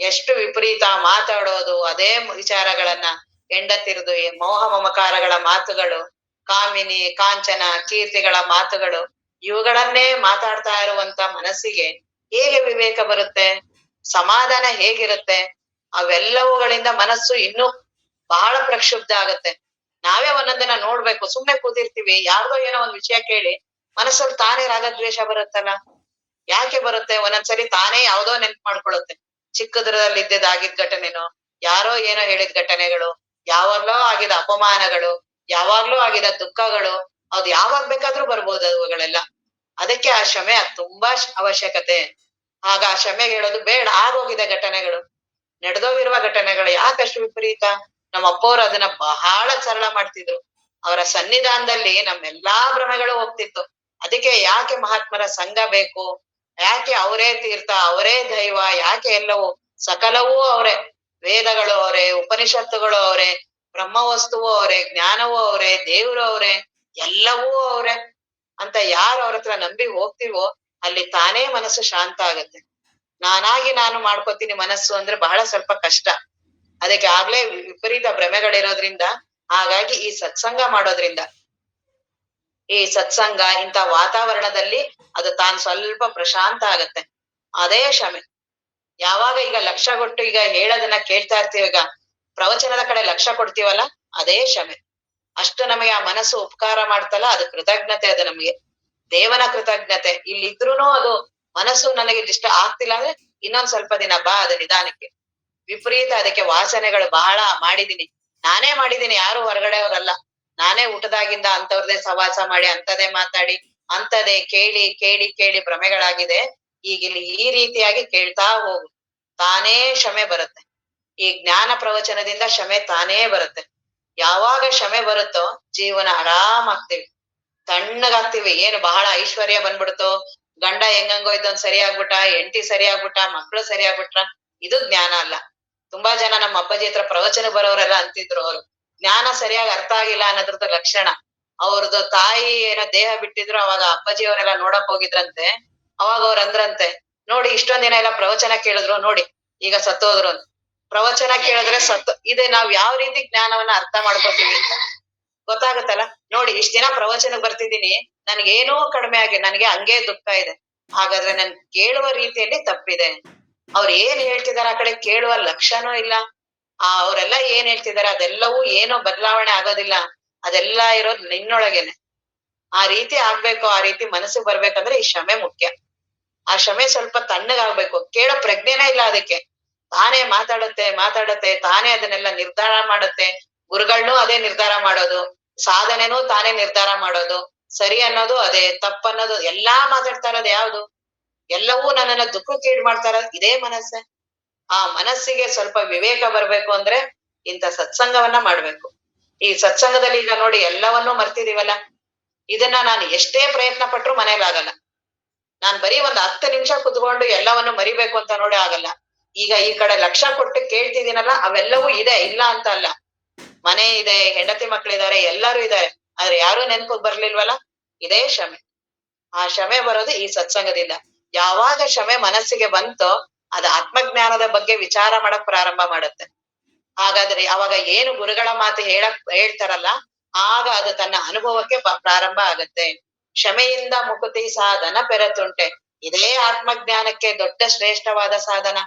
ಎಷ್ಟು ವಿಪರೀತ ಮಾತಾಡೋದು, ಅದೇ ವಿಚಾರಗಳನ್ನ ಹೆಂಡತಿರ್ದು ಮೋಹ ಮಮಕಾರಗಳ ಮಾತುಗಳು, ಕಾಮಿನಿ ಕಾಂಚನ ಕೀರ್ತಿಗಳ ಮಾತುಗಳು, ಇವುಗಳನ್ನೇ ಮಾತಾಡ್ತಾ ಇರುವಂತ ಮನಸ್ಸಿಗೆ ಹೇಗೆ ವಿವೇಕ ಬರುತ್ತೆ? ಸಮಾಧಾನ ಹೇಗಿರುತ್ತೆ? ಅವೆಲ್ಲವುಗಳಿಂದ ಮನಸ್ಸು ಇನ್ನೂ ಬಹಳ ಪ್ರಕ್ಷುಬ್ಧ ಆಗತ್ತೆ. ನಾವೇ ಒಂದೊಂದಿನ ನೋಡ್ಬೇಕು. ಸುಮ್ನೆ ಕೂತಿರ್ತೀವಿ, ಯಾರ್ದೋ ಏನೋ ಒಂದ್ ವಿಷಯ ಕೇಳಿ ಮನಸ್ಸಲ್ಲಿ ತಾನೇ ರಾಗದ್ವೇಷ ಬರುತ್ತಲ್ಲ. ಯಾಕೆ ಬರುತ್ತೆ? ಒಂದೊಂದ್ಸರಿ ತಾನೇ ಯಾವ್ದೋ ನೆನ್ಪು ಮಾಡ್ಕೊಳುತ್ತೆ. ಚಿಕ್ಕದ್ರಲ್ಲಿ ಆಗಿದ್ ಘಟನೆನೋ, ಯಾರೋ ಏನೋ ಹೇಳಿದ ಘಟನೆಗಳು, ಯಾವಾಗ್ಲೋ ಆಗಿದ ಅಪಮಾನಗಳು, ಯಾವಾಗ್ಲೂ ಆಗಿದ ದುಃಖಗಳು, ಅದು ಯಾವಾಗ ಬೇಕಾದ್ರೂ ಬರ್ಬೋದು ಅವುಗಳೆಲ್ಲ. ಅದಕ್ಕೆ ಆ ಕ್ಷಮೆ ತುಂಬಾ ಅವಶ್ಯಕತೆ. ಆಗ ಆ ಕ್ಷಮೆಗೆ ಹೇಳೋದು ಬೇಡ. ಆಗೋಗಿದೆ ಘಟನೆಗಳು, ನಡೆದೋಗಿರುವ ಘಟನೆಗಳು, ಯಾಕಷ್ಟು ವಿಪರೀತ? ನಮ್ಮ ಅಪ್ಪವ್ರು ಅದನ್ನ ಬಹಳ ಸರಳ ಮಾಡ್ತಿದ್ರು. ಅವರ ಸನ್ನಿಧಾನದಲ್ಲಿ ನಮ್ಮೆಲ್ಲಾ ಭ್ರಮೆಗಳು ಹೋಗ್ತಿತ್ತು. ಅದಕ್ಕೆ ಯಾಕೆ ಮಹಾತ್ಮರ ಸಂಘ ಬೇಕು? ಯಾಕೆ ಅವರೇ ತೀರ್ಥ, ಅವರೇ ದೈವ, ಯಾಕೆ ಎಲ್ಲವೂ ಸಕಲವೂ ಅವರೇ? ವೇದಗಳು ಅವರೇ, ಉಪನಿಷತ್ತುಗಳು ಅವರೇ, ಬ್ರಹ್ಮವಸ್ತುವು ಅವರೇ, ಜ್ಞಾನವೂ ಅವರೇ, ದೇವ್ರು ಅವರೇ, ಎಲ್ಲವೂ ಅವರೇ ಅಂತ ಯಾರು ಅವ್ರ ಹತ್ರ ನಂಬಿ ಹೋಗ್ತೀವೋ ಅಲ್ಲಿ ತಾನೇ ಮನಸ್ಸು ಶಾಂತ ಆಗತ್ತೆ. ನಾನಾಗಿ ನಾನು ಮಾಡ್ಕೋತೀನಿ ಮನಸ್ಸು ಅಂದ್ರೆ ಬಹಳ ಸ್ವಲ್ಪ ಕಷ್ಟ. ಅದಕ್ಕೆ ಆಗ್ಲೇ ವಿಪರೀತ ಭ್ರಮೆಗಳಿರೋದ್ರಿಂದ, ಹಾಗಾಗಿ ಈ ಸತ್ಸಂಗ ಮಾಡೋದ್ರಿಂದ, ಈ ಸತ್ಸಂಗ ಇಂಥ ವಾತಾವರಣದಲ್ಲಿ ಅದು ತಾನು ಸ್ವಲ್ಪ ಪ್ರಶಾಂತ ಆಗತ್ತೆ. ಅದೇ ಕ್ಷಮೆ. ಯಾವಾಗ ಈಗ ಲಕ್ಷ್ಯ ಕೊಟ್ಟು ಈಗ ಹೇಳೋದನ್ನ ಕೇಳ್ತಾ ಇರ್ತೀವಿ, ಈಗ ಪ್ರವಚನದ ಕಡೆ ಲಕ್ಷ್ಯ ಕೊಡ್ತೀವಲ್ಲ, ಅದೇ ಕ್ಷಮೆ. ಅಷ್ಟು ನಮಗೆ ಆ ಮನಸ್ಸು ಉಪಕಾರ ಮಾಡ್ತಲ್ಲ, ಅದು ಕೃತಜ್ಞತೆ. ಅದು ನಮಗೆ ದೇವನ ಕೃತಜ್ಞತೆ. ಇಲ್ಲಿದ್ರುನು ಅದು ಮನಸ್ಸು ನನಗೆ ಇಷ್ಟ ಆಗ್ತಿಲ್ಲ ಅಂದ್ರೆ ಇನ್ನೊಂದ್ ಸ್ವಲ್ಪ ದಿನ ಬಾ, ಅದು ನಿಧಾನಕ್ಕೆ. ವಿಪರೀತ ಅದಕ್ಕೆ ವಾಸನೆಗಳು ಬಹಳ ಮಾಡಿದೀನಿ, ನಾನೇ ಮಾಡಿದೀನಿ, ಯಾರು ಹೊರಗಡೆ ಅವರಲ್ಲ. ನಾನೇ ಊಟದಾಗಿಂದ ಅಂತವ್ರದೇ ಸವಾಸ ಮಾಡಿ, ಅಂತದೇ ಮಾತಾಡಿ, ಅಂತದೇ ಕೇಳಿ ಕೇಳಿ ಕೇಳಿ ಭ್ರಮೆಗಳಾಗಿದೆ. ಈಗ ಇಲ್ಲಿ ಈ ರೀತಿಯಾಗಿ ಕೇಳ್ತಾ ಹೋಗು, ತಾನೇ ಕ್ಷಮೆ ಬರುತ್ತೆ. ಈ ಜ್ಞಾನ ಪ್ರವಚನದಿಂದ ಕ್ಷಮೆ ತಾನೇ ಬರುತ್ತೆ. ಯಾವಾಗ ಕ್ಷಮೆ ಬರುತ್ತೋ ಜೀವನ ಆರಾಮಾಗ್ತೀವಿ, ತಣ್ಣಗಾಗ್ತೀವಿ. ಏನು ಬಹಳ ಐಶ್ವರ್ಯ ಬಂದ್ಬಿಡ್ತೋ, ಗಂಡ ಹೆಂಗಂಗೋ ಇದ್ದೊಂದ್ ಸರಿ ಆಗ್ಬಿಟ್ಟ, ಹೆಂಡತಿ ಸರಿ ಆಗ್ಬಿಟ್ಟ, ಮಕ್ಳು ಸರಿ ಆಗ್ಬಿಟ್ರ, ಇದು ಜ್ಞಾನ ಅಲ್ಲ. ತುಂಬಾ ಜನ ನಮ್ಮ ಅಪ್ಪಾಜಿ ಹತ್ರ ಪ್ರವಚನ ಬರೋರೆಲ್ಲ ಅಂತಿದ್ರು, ಅವ್ರು ಜ್ಞಾನ ಸರಿಯಾಗಿ ಅರ್ಥ ಆಗಿಲ್ಲ ಅನ್ನೋದ್ರದ್ದು ಲಕ್ಷಣ. ಅವ್ರದ್ದು ತಾಯಿ ಏನೋ ದೇಹ ಬಿಟ್ಟಿದ್ರು, ಅವಾಗ ಅಪ್ಪಾಜಿ ಅವರೆಲ್ಲ ನೋಡಕ್ ಹೋಗಿದ್ರಂತೆ. ಅವಾಗ ಅವ್ರ ಅಂದ್ರಂತೆ, ನೋಡಿ ಇಷ್ಟೊಂದ್ ದಿನ ಎಲ್ಲ ಪ್ರವಚನ ಕೇಳಿದ್ರು, ನೋಡಿ ಈಗ ಸತ್ತೋದ್ರು ಅಂತ. ಪ್ರವಚನ ಕೇಳಿದ್ರೆ ಇದೆ, ನಾವ್ ಯಾವ ರೀತಿ ಜ್ಞಾನವನ್ನ ಅರ್ಥ ಮಾಡ್ಕೋತೀವಿ ಅಂತ ಗೊತ್ತಾಗತ್ತಲ್ಲ. ನೋಡಿ ಇಷ್ಟ ದಿನ ಪ್ರವಚನಕ್ಕೆ ಬರ್ತಿದೀನಿ, ನನ್ಗೇನೋ ಕಡಿಮೆ ಆಗಿ ನನ್ಗೆ ಹಂಗೆ ದುಃಖ ಇದೆ. ಹಾಗಾದ್ರೆ ನನ್ ಕೇಳುವ ರೀತಿಯಲ್ಲಿ ತಪ್ಪಿದೆ. ಅವ್ರು ಏನ್ ಹೇಳ್ತಿದಾರೆ ಆ ಕಡೆ ಕೇಳುವ ಲಕ್ಷ್ಯನೂ ಇಲ್ಲ. ಅವ್ರೆಲ್ಲ ಏನ್ ಹೇಳ್ತಿದಾರೆ ಅದೆಲ್ಲವೂ ಏನೋ ಬದಲಾವಣೆ ಆಗೋದಿಲ್ಲ. ಅದೆಲ್ಲ ಇರೋದ್ ನಿನ್ನೊಳಗೇನೆ. ಆ ರೀತಿ ಆಗ್ಬೇಕು, ಆ ರೀತಿ ಮನಸ್ಸಿಗೆ ಬರ್ಬೇಕಂದ್ರೆ ಈ ಕ್ಷಮೆ ಮುಖ್ಯ. ಆ ಕ್ಷಮೆ ಸ್ವಲ್ಪ ತಣ್ಣಗಾಗ್ಬೇಕು. ಕೇಳೋ ಪ್ರಜ್ಞೆನೇ ಇಲ್ಲ ಅದಕ್ಕೆ. ತಾನೇ ಮಾತಾಡುತ್ತೆ ಮಾತಾಡುತ್ತೆ, ತಾನೇ ಅದನ್ನೆಲ್ಲ ನಿರ್ಧಾರ ಮಾಡುತ್ತೆ. ಗುರುಗಳನ್ನೂ ಅದೇ ನಿರ್ಧಾರ ಮಾಡೋದು, ಸಾಧನೆನೂ ತಾನೇ ನಿರ್ಧಾರ ಮಾಡೋದು, ಸರಿ ಅನ್ನೋದು ಅದೇ, ತಪ್ಪನ್ನೋದು ಎಲ್ಲಾ ಮಾತಾಡ್ತಾ ಇರೋದು ಯಾವ್ದು? ಎಲ್ಲವೂ ನನ್ನನ್ನ ದುಃಖಕ್ಕೀಡ್ ಮಾಡ್ತಾ ಇರೋದು ಇದೇ ಮನಸ್ಸೆ. ಆ ಮನಸ್ಸಿಗೆ ಸ್ವಲ್ಪ ವಿವೇಕ ಬರ್ಬೇಕು ಅಂದ್ರೆ ಇಂಥ ಸತ್ಸಂಗವನ್ನ ಮಾಡ್ಬೇಕು. ಈ ಸತ್ಸಂಗದಲ್ಲಿ ಈಗ ನೋಡಿ ಎಲ್ಲವನ್ನೂ ಮರ್ತಿದೀವಲ್ಲ. ಇದನ್ನ ನಾನು ಎಷ್ಟೇ ಪ್ರಯತ್ನ ಪಟ್ರು ಮನೇಲಾಗಲ್ಲ. ನಾನ್ ಬರೀ ಒಂದ್ 10 ನಿಮಿಷ ಕುತ್ಕೊಂಡು ಎಲ್ಲವನ್ನು ಮರಿಬೇಕು ಅಂತ ನೋಡಿ ಆಗಲ್ಲ. ಈಗ ಈ ಕಡೆ ಲಕ್ಷ್ಯ ಕೊಟ್ಟು ಕೇಳ್ತಿದ್ದೀನಲ್ಲ, ಅವೆಲ್ಲವೂ ಇದೆ, ಇಲ್ಲ ಅಂತ ಅಲ್ಲ. ಮನೆ ಇದೆ, ಹೆಂಡತಿ ಮಕ್ಳಿದಾರೆ, ಎಲ್ಲರೂ ಇದಾರೆ, ಆದ್ರೆ ಯಾರು ನೆನ್ಪಗ್ ಬರ್ಲಿಲ್ವಲ್ಲ. ಇದೇ ಕ್ಷಮೆ. ಆ ಕ್ಷಮೆ ಬರೋದು ಈ ಸತ್ಸಂಗದಿಂದ. ಯಾವಾಗ ಕ್ಷಮೆ ಮನಸ್ಸಿಗೆ ಬಂತೋ ಅದು ಆತ್ಮಜ್ಞಾನದ ಬಗ್ಗೆ ವಿಚಾರ ಮಾಡಕ್ ಪ್ರಾರಂಭ ಮಾಡುತ್ತೆ. ಹಾಗಾದ್ರೆ ಅವಾಗ ಏನು ಗುರುಗಳ ಮಾತು ಹೇಳ್ತಾರಲ್ಲ, ಆಗ ಅದು ತನ್ನ ಅನುಭವಕ್ಕೆ ಪ್ರಾರಂಭ ಆಗುತ್ತೆ. ಕ್ಷಮೆಯಿಂದ ಮುಕುತಿ ಸಾಧನ ಪೆರತುಂಟೆ. ಇದೇ ಆತ್ಮಜ್ಞಾನಕ್ಕೆ ದೊಡ್ಡ ಶ್ರೇಷ್ಠವಾದ ಸಾಧನ.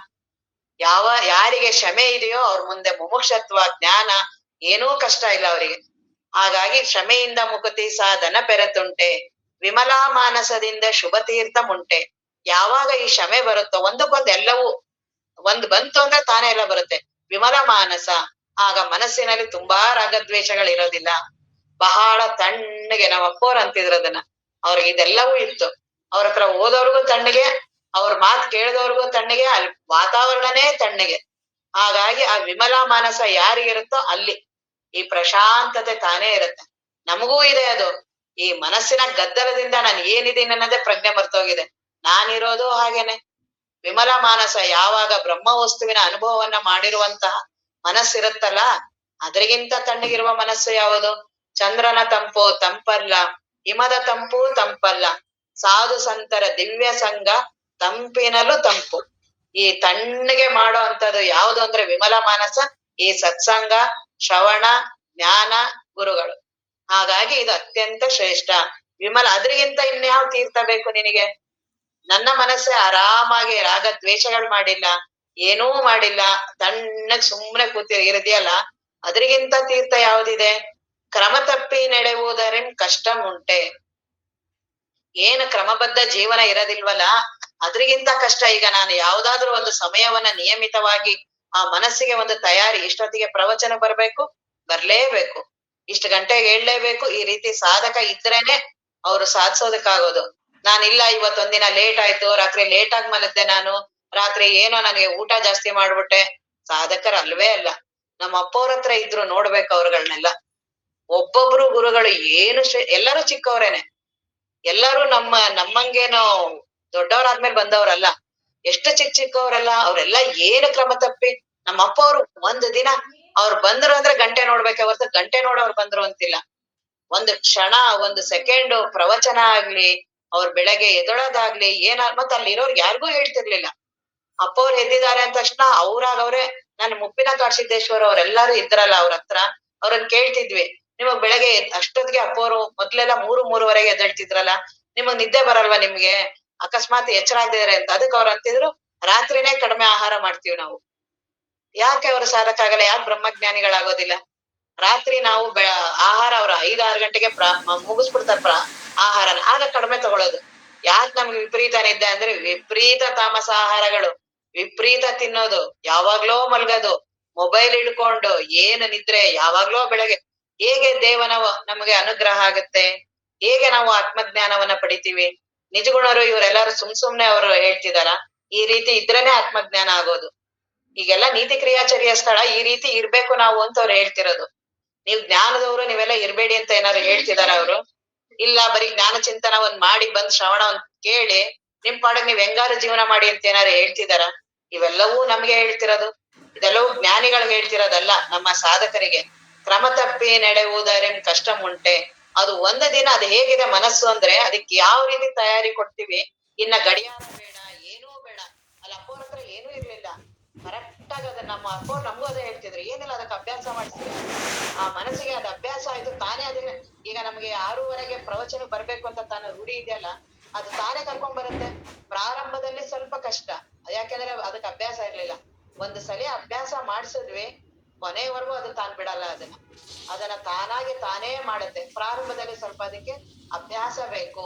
ಯಾರಿಗೆ ಕ್ಷಮೆ ಇದೆಯೋ ಅವ್ರ ಮುಂದೆ ಮುಮುಕ್ಷತ್ವ ಜ್ಞಾನ ಏನೂ ಕಷ್ಟ ಇಲ್ಲ ಅವರಿಗೆ. ಹಾಗಾಗಿ ಕ್ಷಮೆಯಿಂದ ಮುಕುತಿ ಸಾಧನ ಪೆರತುಂಟೆ. ವಿಮಲಾ ಮಾನಸದಿಂದ ಶುಭ ತೀರ್ಥ ಮುಂಟೆ. ಯಾವಾಗ ಈ ಕ್ಷಮೆ ಬರುತ್ತೋ ಒಂದಕ್ಕೊಂದು ಎಲ್ಲವೂ ಒಂದ್ ಬಂತು ಅಂದ್ರೆ ತಾನೇ ಎಲ್ಲ ಬರುತ್ತೆ. ವಿಮಲ ಮಾನಸ, ಆಗ ಮನಸ್ಸಿನಲ್ಲಿ ತುಂಬಾ ರಾಗದ್ವೇಷಗಳಿರೋದಿಲ್ಲ. ಬಹಳ ತಣ್ಣಗೆ ನಮ್ಮ ಅಪ್ಪೋರ್ ಅಂತಿದ್ರು ಅದನ್ನ. ಅವ್ರಿಗೆ ಇದೆಲ್ಲವೂ ಇತ್ತು. ಅವ್ರ ಹತ್ರ ಓದೋರ್ಗು ತಣ್ಣಗೆ, ಅವ್ರ ಮಾತ್ ಕೇಳಿದವ್ರಿಗೂ ತಣ್ಣಗೆ, ಅಲ್ಲಿ ವಾತಾವರಣನೇ ತಣ್ಣಗೆ. ಹಾಗಾಗಿ ಆ ವಿಮಲಾ ಮಾನಸ ಯಾರಿಗಿರುತ್ತೋ ಅಲ್ಲಿ ಈ ಪ್ರಶಾಂತತೆ ತಾನೇ ಇರುತ್ತೆ. ನಮಗೂ ಇದೆ ಅದು. ಈ ಮನಸ್ಸಿನ ಗದ್ದಲದಿಂದ ನಾನು ಏನಿದ್ದೀನಿ ಅನ್ನೋದೇ ಪ್ರಜ್ಞೆ ಮರ್ತೋಗಿದೆ. ನಾನಿರೋದು ಹಾಗೇನೆ. ವಿಮಲ ಮಾನಸ ಯಾವಾಗ ಬ್ರಹ್ಮ ವಸ್ತುವಿನ ಅನುಭವವನ್ನ ಮಾಡಿರುವಂತಹ ಮನಸ್ಸಿರುತ್ತಲ್ಲ, ಅದ್ರಿಗಿಂತ ತಣ್ಣಗಿರುವ ಮನಸ್ಸು ಯಾವುದು? ಚಂದ್ರನ ತಂಪು ತಂಪಲ್ಲ, ಹಿಮದ ತಂಪು ತಂಪಲ್ಲ, ಸಾಧು ಸಂತರ ದಿವ್ಯ ಸಂಘ ತಂಪಿನಲ್ಲೂ ತಂಪು. ಈ ತಣ್ಣಗೆ ಮಾಡೋ ಅಂತದ್ದು ಯಾವುದು ಅಂದ್ರೆ ವಿಮಲ ಮಾನಸ, ಈ ಸತ್ಸಂಗ, ಶ್ರವಣ, ಜ್ಞಾನ, ಗುರುಗಳು. ಹಾಗಾಗಿ ಇದು ಅತ್ಯಂತ ಶ್ರೇಷ್ಠ. ವಿಮಲ ಅದ್ರಿಗಿಂತ ಇನ್ಯಾವ ತೀರ್ಥ ಬೇಕು ನಿನಗೆ? ನನ್ನ ಮನಸ್ಸೇ ಆರಾಮಾಗಿ ರಾಗ ದ್ವೇಷಗಳು ಮಾಡಿಲ್ಲ, ಏನೂ ಮಾಡಿಲ್ಲ, ತಣ್ಣಗ್ ಸುಮ್ನೆ ಇರದಿಯಲ್ಲ, ಅದ್ರಿಗಿಂತ ತೀರ್ಥ ಯಾವ್ದಿದೆ? ಕ್ರಮ ತಪ್ಪಿ ನಡೆಯುವುದರಿನ್ ಕಷ್ಟ ಉಂಟೆ. ಏನು ಕ್ರಮಬದ್ಧ ಜೀವನ ಇರೋದಿಲ್ವಲ್ಲ, ಅದ್ರಿಗಿಂತ ಕಷ್ಟ. ಈಗ ನಾನು ಯಾವ್ದಾದ್ರು ಒಂದು ಸಮಯವನ್ನ ನಿಯಮಿತವಾಗಿ ಆ ಮನಸ್ಸಿಗೆ ಒಂದು ತಯಾರಿ, ಇಷ್ಟೊತ್ತಿಗೆ ಪ್ರವಚನ ಬರ್ಬೇಕು, ಬರ್ಲೇಬೇಕು, ಇಷ್ಟು ಗಂಟೆಗೆ ಏಳ್ಲೇಬೇಕು, ಈ ರೀತಿ ಸಾಧಕ ಇದ್ರೇನೆ ಅವ್ರು ಸಾಧಿಸೋದಕ್ಕಾಗೋದು. ನಾನಿಲ್ಲ ಇವತ್ತೊಂದಿನ ಲೇಟ್ ಆಯ್ತು, ರಾತ್ರಿ ಲೇಟ್ ಆಗಿ ಮಲಗ್ದೆ, ನಾನು ರಾತ್ರಿ ಏನೋ ನನಗೆ ಊಟ ಜಾಸ್ತಿ ಮಾಡ್ಬಿಟ್ಟೆ, ಸಾಧಕರ ಅಲ್ವೇ ಅಲ್ಲ. ನಮ್ಮ ಅಪ್ಪವ್ರ ಹತ್ರ ಇದ್ರು ನೋಡ್ಬೇಕು ಅವ್ರುಗಳ್ನೆಲ್ಲ. ಒಬ್ಬೊಬ್ರು ಗುರುಗಳು ಏನು ಎಲ್ಲರೂ ಚಿಕ್ಕವ್ರೇನೆ, ಎಲ್ಲರೂ ನಮ್ಮಂಗೇನೋ ದೊಡ್ಡವರಾದ್ಮೇಲೆ ಬಂದವರಲ್ಲ. ಎಷ್ಟು ಚಿಕ್ಕವರೆಲ್ಲ, ಅವ್ರೆಲ್ಲ ಏನು ಕ್ರಮ ತಪ್ಪಿ. ನಮ್ಮ ಅಪ್ಪ ಅವ್ರು ಒಂದು ದಿನ ಅವ್ರು ಬಂದ್ರು ಅಂದ್ರೆ ಗಂಟೆ ನೋಡ್ಬೇಕೆ ಹೊರತು ಗಂಟೆ ನೋಡೋರು ಬಂದ್ರು ಅಂತಿಲ್ಲ. ಒಂದು ಕ್ಷಣ, ಒಂದು ಸೆಕೆಂಡ್ ಪ್ರವಚನ ಆಗ್ಲಿ, ಅವ್ರ ಬೆಳಗ್ಗೆ ಎದೊಳೋದಾಗ್ಲಿ, ಮತ್ತ ಅಲ್ಲಿರೋರ್ಗೆ ಯಾರಿಗೂ ಹೇಳ್ತಿರ್ಲಿಲ್ಲ. ಅಪ್ಪ ಅವ್ರು ಎದ್ದಿದ್ದಾರೆ ಅಂದ ತಕ್ಷಣ ಅವ್ರೇ ನಾನು ಮುಪ್ಪಿನ ಕಾಡಸಿದ್ದೇಶ್ವರ ಅವ್ರೆಲ್ಲಾರು ಇದ್ರಲ್ಲ ಅವ್ರ ಹತ್ರ, ಅವ್ರನ್ನ ಕೇಳ್ತಿದ್ವಿ, ನಿಮಗ್ ಬೆಳಗ್ಗೆ ಅಷ್ಟೊತ್ತಿಗೆ ಅಪ್ಪವ್ರು ಮೊದ್ಲೆಲ್ಲ 3-3:30 ಎದ್ದೇಳ್ತಿದ್ರಲ್ಲ, ನಿಮಗ್ ನಿದ್ದೆ ಬರಲ್ವಾ ನಿಮ್ಗೆ? ಅಕಸ್ಮಾತ್ ಎಚ್ಚರ ಆಗಿದ್ದಾರೆ ಅಂತ. ಅದಕ್ಕೆ ಅವ್ರು ಅಂತಿದ್ರು, ರಾತ್ರಿನೇ ಕಡಿಮೆ ಆಹಾರ ಮಾಡ್ತೀವಿ ನಾವು. ಯಾಕೆ ಅವ್ರು ಸಾಧಕ ಆಗಲ್ಲ? ಯಾಕೆ ಬ್ರಹ್ಮಜ್ಞಾನಿಗಳಾಗೋದಿಲ್ಲ? ರಾತ್ರಿ ನಾವು ಆಹಾರ ಅವ್ರ 5-6 ಗಂಟೆಗೆ ಮುಗಿಸ್ಬಿಡ್ತಾರ ಆಹಾರನ, ಆಗ ಕಡಿಮೆ ತಗೊಳ್ಳೋದು. ಯಾಕೆ ನಮ್ಗೆ ವಿಪರೀತ ನಿದ್ದೆ ಅಂದ್ರೆ ವಿಪರೀತ ತಾಮಸ ಆಹಾರಗಳು, ವಿಪರೀತ ತಿನ್ನೋದು, ಯಾವಾಗ್ಲೋ ಮಲ್ಗೋದು, ಮೊಬೈಲ್ ಹಿಡ್ಕೊಂಡು ಏನು ನಿದ್ರೆ, ಯಾವಾಗ್ಲೋ ಬೆಳಗ್ಗೆ. ಹೇಗೆ ನಮಗೆ ಅನುಗ್ರಹ ಆಗುತ್ತೆ? ಹೇಗೆ ನಾವು ಆತ್ಮಜ್ಞಾನವನ್ನ ಪಡಿತೀವಿ? ನಿಜಗುಣರು ಇವರೆಲ್ಲರೂ ಸುಮ್ನೆ ಅವರು ಹೇಳ್ತಿದಾರ? ಈ ರೀತಿ ಇದ್ರೇನೆ ಆತ್ಮಜ್ಞಾನ ಆಗೋದು. ಈಗೆಲ್ಲ ನೀತಿ ಕ್ರಿಯಾಚರ್ಯ ಸ್ಥಳ, ಈ ರೀತಿ ಇರ್ಬೇಕು ನಾವು ಅಂತ ಅವ್ರು ಹೇಳ್ತಿರೋದು. ನೀವ್ ಜ್ಞಾನದವರು, ನೀವೆಲ್ಲ ಇರ್ಬೇಡಿ ಅಂತ ಏನಾದ್ರು ಹೇಳ್ತಿದಾರ ಅವರು? ಇಲ್ಲ, ಬರೀ ಜ್ಞಾನ ಚಿಂತನ ಒಂದ್ ಮಾಡಿ ಬಂದ್ ಶ್ರವಣ ಒಂದ್ ಕೇಳಿ ನಿಮ್ ಪಾಡಕ್ ನೀವ್ ಹೆಂಗಾರು ಜೀವನ ಮಾಡಿ ಅಂತ ಏನಾರು ಹೇಳ್ತಿದಾರ? ಇವೆಲ್ಲವೂ ನಮ್ಗೆ ಹೇಳ್ತಿರೋದು. ಇದೆಲ್ಲವೂ ಜ್ಞಾನಿಗಳಿಗೆ ಹೇಳ್ತಿರೋದಲ್ಲ, ನಮ್ಮ ಸಾಧಕರಿಗೆ. ಕ್ರಮ ತಪ್ಪಿ ನಡೆಯುವುದರೇನ್ ಕಷ್ಟ ಉಂಟೆ. ಅದು ಒಂದು ದಿನ ಅದು ಹೇಗಿದೆ ಮನಸ್ಸು ಅಂದ್ರೆ ಅದಕ್ಕೆ ಯಾವ ರೀತಿ ತಯಾರಿ ಕೊಡ್ತೀವಿ. ಇನ್ನ ಗಡಿಯಾರ ಬೇಡ, ಏನೂ ಬೇಡ. ಅಲ್ಲಿ ಅಪ್ಪವ್ರ ಹತ್ರ ಏನೂ ಇರ್ಲಿಲ್ಲ, ಕರೆಕ್ಟ್ ಆಗಿ ಅದನ್ನ ನಮ್ಮ ಅಪ್ಪವ್ರು ನಮಗೂ ಅದೇ ಹೇಳ್ತಿದ್ರು, ಏನಿಲ್ಲ ಅದಕ್ಕೆ ಅಭ್ಯಾಸ ಮಾಡಿಸ್ತೀವಿ. ಆ ಮನಸ್ಸಿಗೆ ಅದು ಅಭ್ಯಾಸ ಆಯ್ತು, ತಾನೇ ಅದನ್ನ. ಈಗ ನಮ್ಗೆ 6:30 ಪ್ರವಚನ ಬರ್ಬೇಕು ಅಂತ ತಾನು ರೂಢಿ ಇದೆಯಲ್ಲ, ಅದು ತಾನೇ ಕರ್ಕೊಂಡ್ ಬರುತ್ತೆ. ಪ್ರಾರಂಭದಲ್ಲಿ ಸ್ವಲ್ಪ ಕಷ್ಟ, ಯಾಕೆಂದ್ರೆ ಅದಕ್ಕೆ ಅಭ್ಯಾಸ ಇರ್ಲಿಲ್ಲ. ಒಂದು ಸಲ ಅಭ್ಯಾಸ ಮಾಡಿಸಿದ್ವಿ, ಕೊನೆವರೆಗೂ ಅದು ತಾನ್ ಬಿಡಲ್ಲ. ಅದನ್ನ ತಾನಾಗಿ ತಾನೇ ಮಾಡುತ್ತೆ. ಪ್ರಾರಂಭದಲ್ಲಿ ಸ್ವಲ್ಪ ಅದಕ್ಕೆ ಅಭ್ಯಾಸ ಬೇಕು.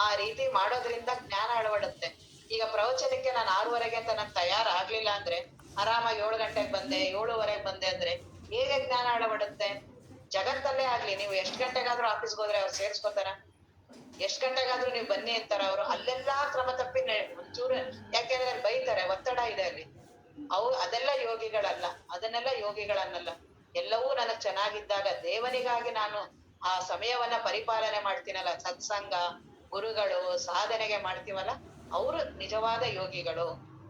ಆ ರೀತಿ ಮಾಡೋದ್ರಿಂದ ಜ್ಞಾನ ಅಳವಡುತ್ತೆ. ಈಗ ಪ್ರವಚನಕ್ಕೆ ನಾನು 6:30 ಅಂತ ನಾನು ತಯಾರಾಗ್ಲಿಲ್ಲ ಅಂದ್ರೆ, ಆರಾಮಾಗಿ 7 ಗಂಟೆಗೆ ಬಂದೆ, 7:15 ಬಂದೆ ಅಂದ್ರೆ ಹೇಗೆ ಜ್ಞಾನ ಅಳವಡುತ್ತೆ? ಜಗತ್ತಲ್ಲೇ ಆಗ್ಲಿ, ನೀವು ಎಷ್ಟ್ ಗಂಟೆಗಾದ್ರೂ ಆಫೀಸ್ಗೆ ಹೋದ್ರೆ ಅವ್ರು ಸೇರ್ಸ್ಕೊತಾರ? ಎಷ್ಟ್ ಗಂಟೆಗಾದ್ರೂ ನೀವು ಬನ್ನಿ ಅಂತಾರ ಅವರು? ಅಲ್ಲೆಲ್ಲಾ ಕ್ರಮ ತಪ್ಪಿ ಒಂಚೂರು, ಯಾಕೆಂದ್ರೆ ಅಲ್ಲಿ ಬೈತಾರೆ, ಒತ್ತಡ ಇದೆ ಅಲ್ಲಿ. ಅದೆಲ್ಲ ಯೋಗಿಗಳಲ್ಲ, ಅದನ್ನೆಲ್ಲ ಯೋಗಿಗಳನ್ನಲ್ಲ. ಎಲ್ಲವೂ ನನಗ್ ಚೆನ್ನಾಗಿದ್ದಾಗ ದೇವನಿಗಾಗಿ ನಾನು ಆ ಸಮಯವನ್ನ ಪರಿಪಾಲನೆ ಮಾಡ್ತೀನಲ್ಲ, ಸತ್ಸಂಗ, ಗುರುಗಳು, ಸಾಧನೆಗೆ ಮಾಡ್ತೀವಲ್ಲ, ಅವರು ನಿಜವಾದ ಯೋಗಿಗಳು.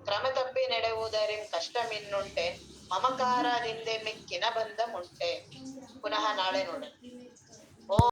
ಕ್ರಮ ತಪ್ಪಿ ನಡೆಯುವುದರಿನ್ ಕಷ್ಟ ಮಿನ್ನುಂಟೆ, ಮಮಕಾರದಿಂದೆ ಮಿಕ್ಕಿನ ಬಂಧ ಮುಂಟೆ. ಪುನಃ ನಾಳೆ ನೋಡೋಣ. ಓಂ